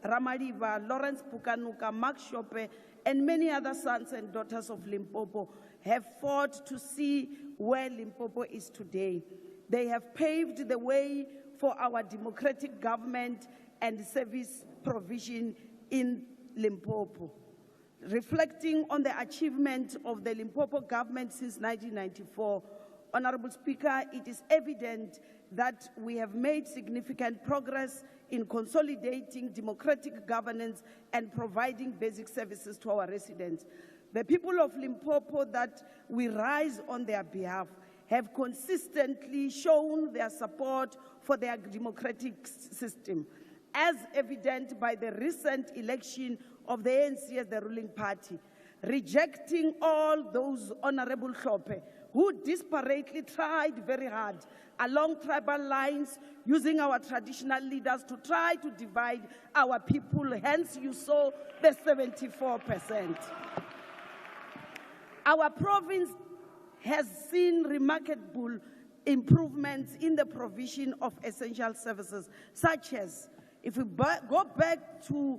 Ramaliva, Lawrence Pukanuka, Mark Shope, and many other sons and daughters of Limpopo have fought to see where Limpopo is today. They have paved the way for our democratic government and service provision in Limpopo. Reflecting on the achievement of the Limpopo government since 1994, Honorable Speaker, it is evident that we have made significant progress in consolidating democratic governance and providing basic services to our residents. The people of Limpopo that we rise on their behalf have consistently shown their support for their democratic system, as evident by the recent election of the ANC as the ruling party, rejecting all those Honorable Hlophe who disparately tried very hard along tribal lines, using our traditional leaders to try to divide our people. Hence, you saw the 74%. Our province has seen remarkable improvements in the provision of essential services, such as, if we go back to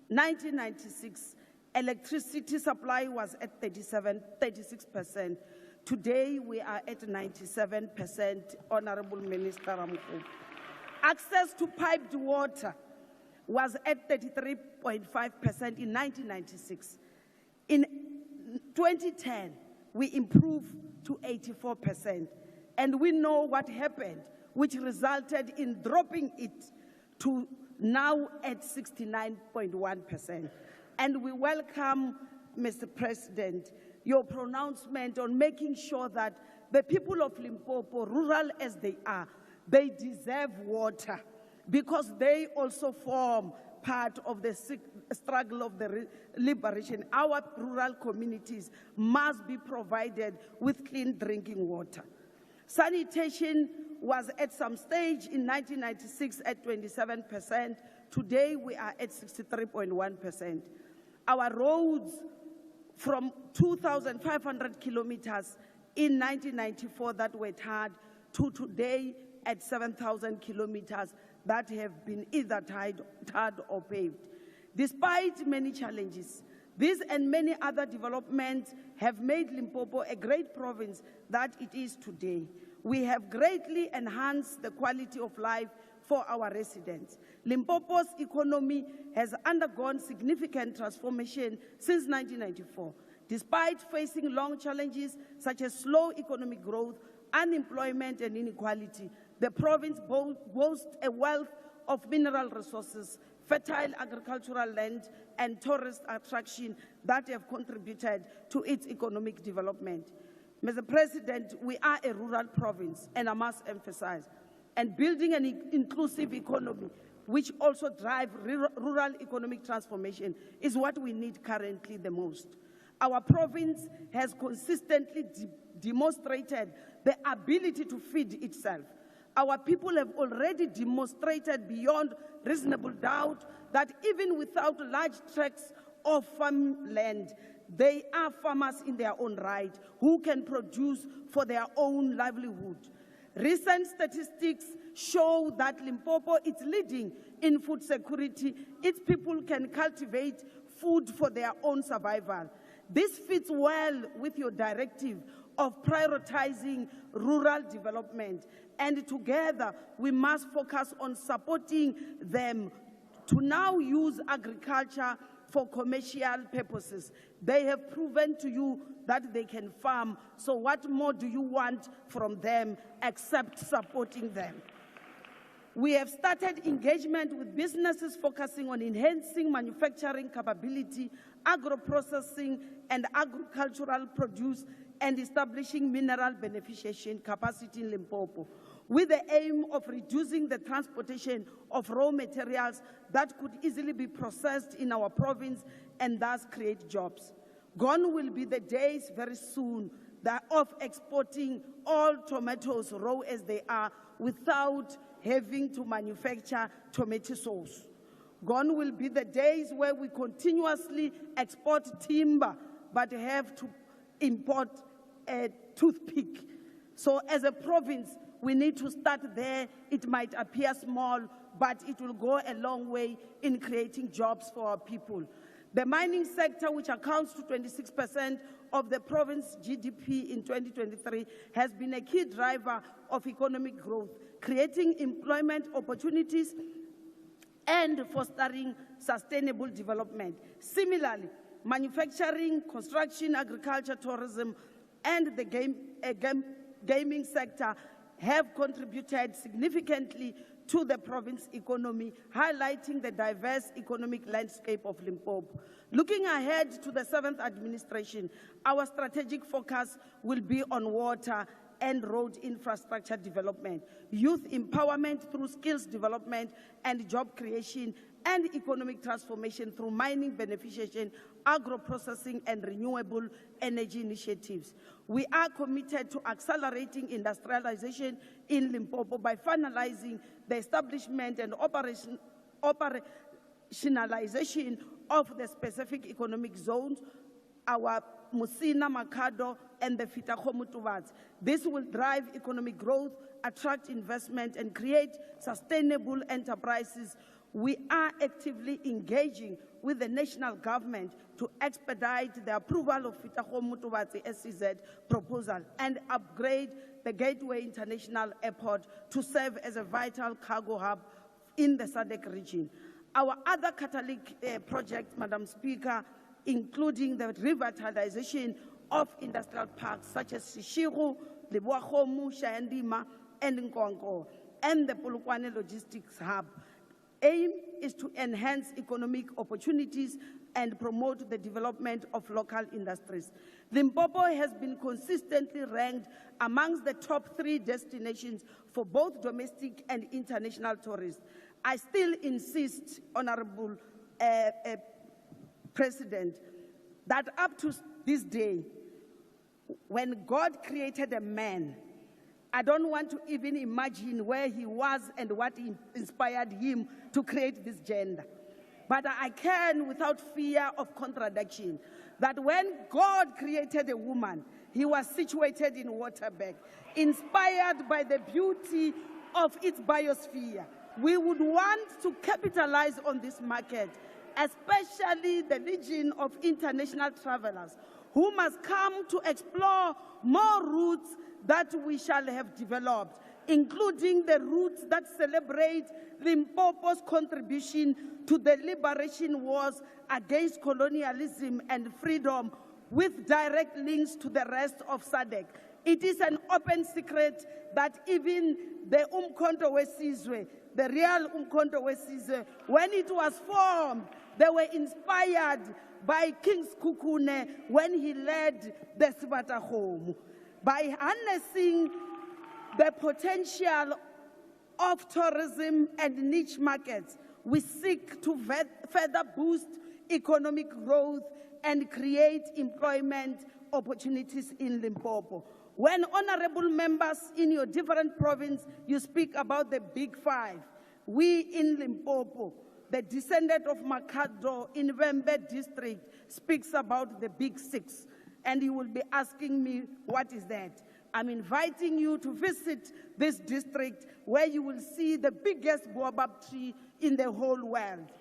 1996, electricity supply was at 36%. Today, we are at 97%, Honorable Minister Ramokgopa. Access to piped water was at 33.5% in 1996. In 2010, we improved to 84%. And we know what happened, which resulted in dropping it to now at 69.1%. And we welcome, Mr. President, your pronouncement on making sure that the people of Limpopo, rural as they are, they deserve water because they also form part of the struggle of the liberation. Our rural communities must be provided with clean drinking water. Sanitation was at some stage in 1996 at 27%. Today, we are at 63.1%. Our roads from 2,500 kilometers in 1994 that were tarred to today at 7,000 kilometers that have been either tarred or paved. Despite many challenges, these and many other developments have made Limpopo a great province that it is today. We have greatly enhanced the quality of life for our residents. Limpopo's economy has undergone significant transformation since 1994. Despite facing long challenges such as slow economic growth, unemployment, and inequality, the province boasts a wealth of mineral resources, fertile agricultural land, and tourist attraction that have contributed to its economic development. Mr. President, we are a rural province, and I must emphasize, and building an inclusive economy which also drives rural economic transformation is what we need currently the most. Our province has consistently demonstrated the ability to feed itself. Our people have already demonstrated beyond reasonable doubt that even without large tracts of farmland, they are farmers in their own right who can produce for their own livelihood. Recent statistics show that Limpopo is leading in food security. Its people can cultivate food for their own survival. This fits well with your directive of prioritizing rural development. And together, we must focus on supporting them to now use agriculture for commercial purposes. They have proven to you that they can farm, so what more do you want from them except supporting them? We have started engagement with businesses focusing on enhancing manufacturing capability, agro-processing, and agricultural produce, and establishing mineral beneficiation capacity in Limpopo, with the aim of reducing the transportation of raw materials that could easily be processed in our province and thus create jobs. Gone will be the days very soon of exporting all tomatoes raw as they are without having to manufacture tomato sauce. Gone will be the days where we continuously export timber but have to import a toothpick. So as a province, we need to start there. It might appear small, but it will go a long way in creating jobs for our people. The mining sector, which accounts to 26% of the province GDP in 2023, has been a key driver of economic growth, creating employment opportunities and fostering sustainable development. Similarly, manufacturing, construction, agriculture, tourism, and the gaming sector have contributed significantly to the province economy, highlighting the diverse economic landscape of Limpopo. Looking ahead to the 7th administration, our strategic focus will be on water and road infrastructure development, youth empowerment through skills development and job creation, and economic transformation through mining beneficiation, agro-processing, and renewable energy initiatives. We are committed to accelerating industrialization in Limpopo by finalizing the establishment and operationalization of the specific economic zones, our Musina, Makado, and the Fitakho-Mutuvats. This will drive economic growth, attract investment, and create sustainable enterprises. We are actively engaging with the national government to expedite the approval of Fitakho-Mutuvats SEZ proposal and upgrade the Gateway International Airport to serve as a vital cargo hub in the SADC region. Our other catalytic projects, Madam Speaker, including the revitalization of industrial parks such as Sishiru, Leboakgomo, Shayandima, and Nkonko, and the Polokwane Logistics Hub. Aim is to enhance economic opportunities and promote the development of local industries. Limpopo has been consistently ranked amongst the top 3 destinations for both domestic and international tourists. I still insist, Honorable President, that up to this day, when God created a man, I don't want to even imagine where he was and what inspired him to create this gender. But I can, without fear of contradiction, that when God created a woman, he was situated in Waterberg, inspired by the beauty of its biosphere. We would want to capitalize on this market, especially the legion of international travelers who must come to explore more routes that we shall have developed, including the routes that celebrate Limpopo's contribution to the liberation wars against colonialism and freedom, with direct links to the rest of SADC. It is an open secret that even the Umkhonto weSizwe, the real Umkhonto weSizwe, when it was formed, they were inspired by King Sekhukhune when he led the Sibatakgomo. By harnessing the potential of tourism and niche markets, we seek to further boost economic growth and create employment opportunities in Limpopo. When honorable members in your different provinces, you speak about the Big Five, we in Limpopo, the descendant of Makado in Vembe district, speaks about the Big Six. And you will be asking me, what is that? I'm inviting you to visit this district where you will see the biggest baobab tree in the whole world.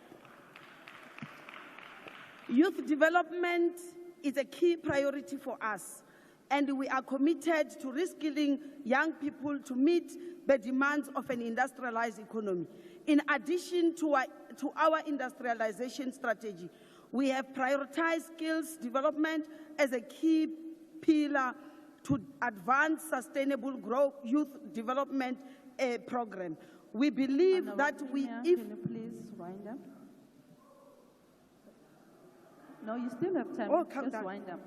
Youth development is a key priority for us, and we are committed to reskilling young people to meet the demands of an industrialized economy. In addition to our industrialization strategy, we have prioritized skills development as a key pillar to advance sustainable growth youth development program. We believe that can you please wind up? No, you still have time. Oh, calm Just down. wind up.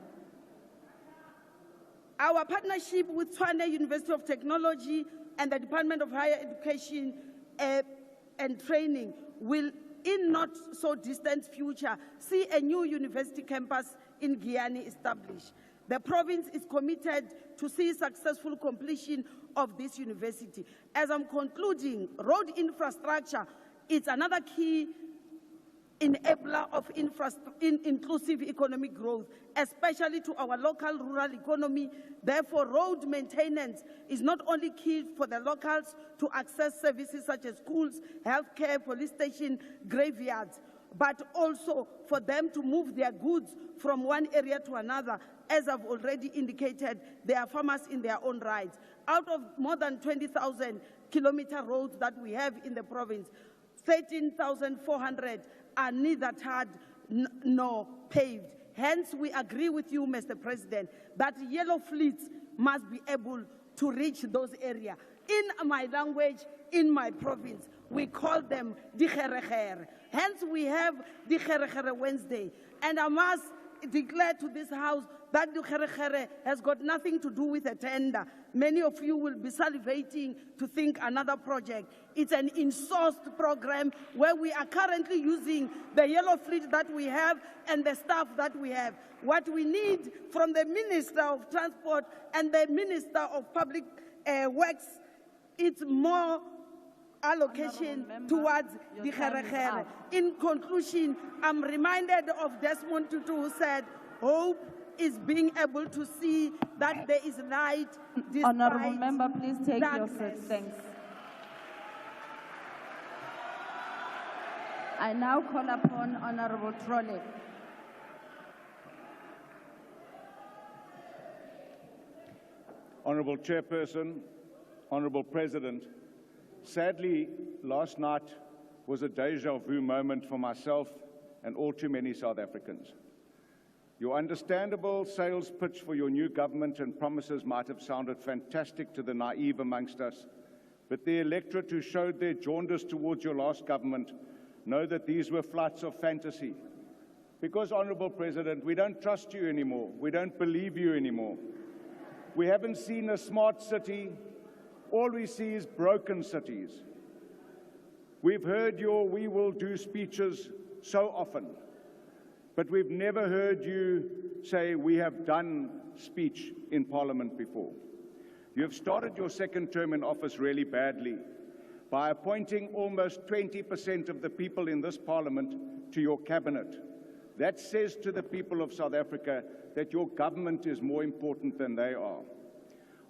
Our partnership with Tshwane University of Technology and the Department of Higher Education and Training will, in not so distant future, see a new university campus in Giyani established. The province is committed to see successful completion of this university. As I'm concluding, road infrastructure is another key enabler of inclusive economic growth, especially to our local rural economy. Therefore, road maintenance is not only key for the locals to access services such as schools, healthcare, police station, graveyards, but also for them to move their goods from one area to another. As I've already indicated, they are farmers in their own rights. Out of more than 20,000 kilometer roads that we have in the province, 13,400 are neither tarred nor paved. Hence, we agree with you, Mr. President, that yellow fleets must be able to reach those areas. In my language, in my province, we call them Dikherekhere. Hence, we have Dikherekhere Wednesday. And I must declare to this House that Dikherekhere has got nothing to do with a tender. Many of you will be salivating to think another project. It's an in-sourced program where we are currently using the yellow fleet that we have and the staff that we have. What we need from the Minister of Transport and the Minister of Public Works, it's more allocation towards the Dikherekhere. In conclusion, I'm reminded of Desmond Tutu, who said, hope is being able to see that there is light despite Honourable Member, please take your darkness. seat. Thanks. I now call upon Honourable Trolley. Honourable Chairperson, Honourable President, sadly, last night was a déjà vu moment for myself and all too many South Africans. Your understandable sales pitch for your new government and promises might have sounded fantastic to the naive amongst us, but the electorate who showed their jaundice towards your last government know that these were flights of fantasy. Because, Honourable President, we don't trust you anymore. We don't believe you anymore. We haven't seen a smart city. All we see is broken cities. We've heard your "we will do" speeches so often, but we've never heard you say "we have done" speech in Parliament before. You have started your second term in office really badly by appointing almost 20% of the people in this Parliament to your cabinet. That says to the people of South Africa that your government is more important than they are.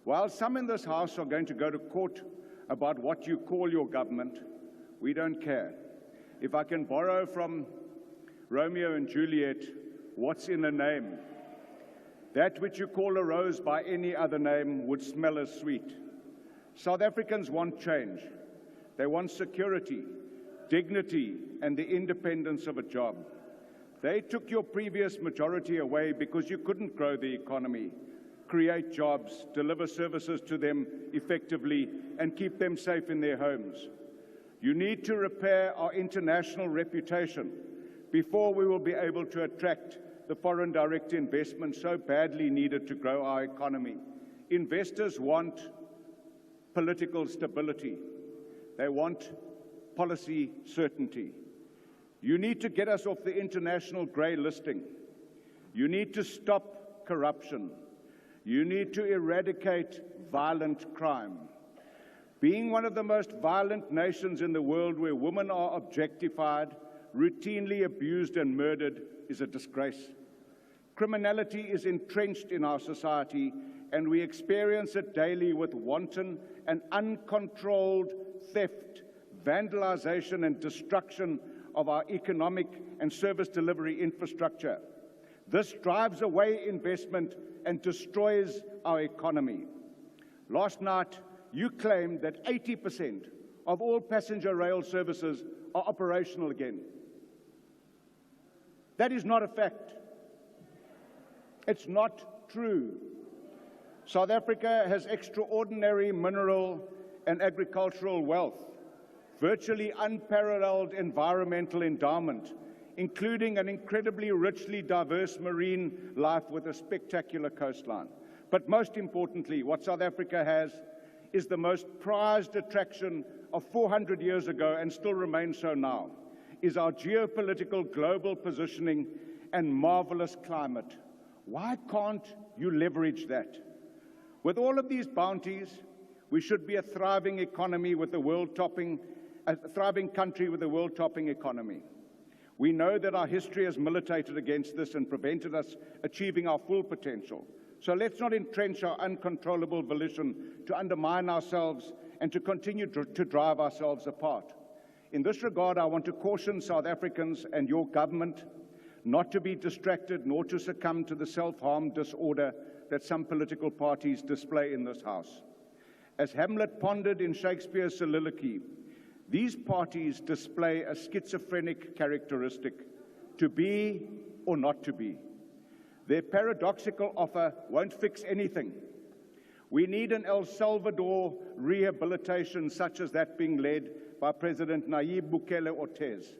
While some in this House are going to go to court about what you call your government, we don't care. If I can borrow from Romeo and Juliet, what's in a name? That which you call a rose by any other name would smell as sweet. South Africans want change. They want security, dignity, and the independence of a job. They took your previous majority away because you couldn't grow the economy, create jobs, deliver services to them effectively, and keep them safe in their homes. You need to repair our international reputation before we will be able to attract the foreign direct investment so badly needed to grow our economy. Investors want political stability. They want policy certainty. You need to get us off the international grey listing. You need to stop corruption. You need to eradicate violent crime. Being one of the most violent nations in the world where women are objectified, routinely abused and murdered is a disgrace. Criminality is entrenched in our society, and we experience it daily with wanton and uncontrolled theft, vandalization, and destruction of our economic and service delivery infrastructure. This drives away investment and destroys our economy. Last night, you claimed that 80% of all passenger rail services are operational again. That is not a fact. It's not true. South Africa has extraordinary mineral and agricultural wealth, virtually unparalleled environmental endowment, including an incredibly richly diverse marine life with a spectacular coastline. But most importantly, what South Africa has is the most prized attraction of 400 years ago and still remains so now, is our geopolitical global positioning and marvelous climate. Why can't you leverage that? With all of these bounties, we should be a thriving economy with a thriving country with a world-topping economy. We know that our history has militated against this and prevented us achieving our full potential. So let's not entrench our uncontrollable volition to undermine ourselves and to continue to drive ourselves apart. In this regard, I want to caution South Africans and your government not to be distracted nor to succumb to the self-harm disorder that some political parties display in this House. As Hamlet pondered in Shakespeare's soliloquy, these parties display a schizophrenic characteristic, to be or not to be. Their paradoxical offer won't fix anything. We need an El Salvador rehabilitation such as that being led by President Nayib Bukele Ortez,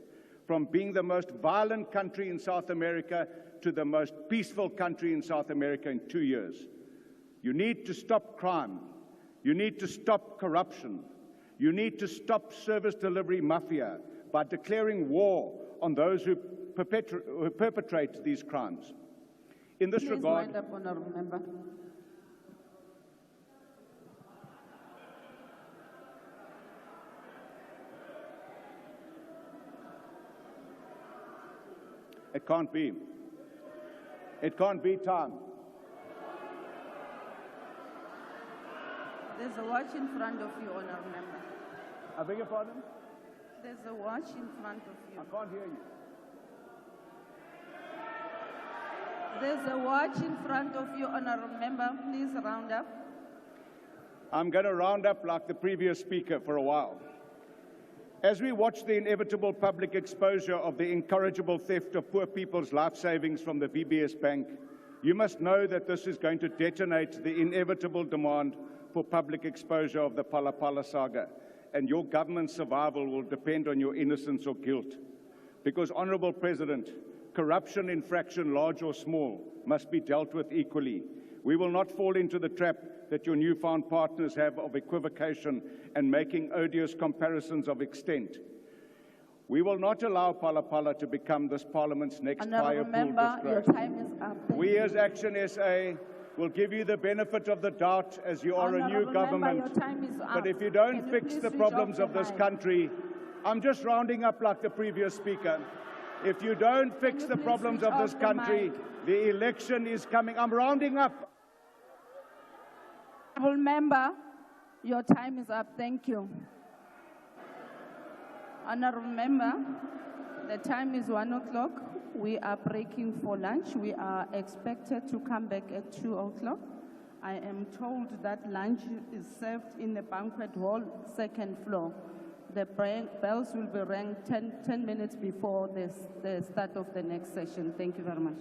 from being the most violent country in South America to the most peaceful country in South America in 2 years. You need to stop crime. You need to stop corruption. You need to stop service delivery mafia by declaring war on those who perpetrate these crimes. In this regard, wind up, Honourable Member. it can't be. It can't be time. There's a watch in front of you, Honourable Member. I beg your pardon? There's a watch in front of you. I can't hear you. There's a watch in front of you, Honourable Member. Please round up. I'm going to round up like the previous speaker for a while. As we watch the inevitable public exposure of the incorrigible theft of poor people's life savings from the VBS Bank, you must know that this is going to detonate the inevitable demand for public exposure of the Phala Phala saga, and your government's survival will depend on your innocence or guilt. Because, Honourable President, corruption infraction, large or small, must be dealt with equally. We will not fall into the trap that your newfound partners have of equivocation and making odious comparisons of extent. We will not allow Phala Phala to become this Parliament's next fire pool Member, your disgrace. time is up. We as Action SA will give you the benefit of the doubt as you are a new Honourable government. Member, your time is up. But if you don't Can you fix please the switch problems off of the this mic? country, I'm just rounding up like the previous speaker. If you don't fix you the please problems switch of this off the country, mic? the election is coming. I'm rounding up. Honourable Member, your time is up. Thank you. Honourable Member, the time is 1 o'clock. We are breaking for lunch. We are expected to come back at 2 o'clock. I am told that lunch is served in the banquet hall, second floor. The bells will be rang 10 minutes before the start of the next session. Thank you very much.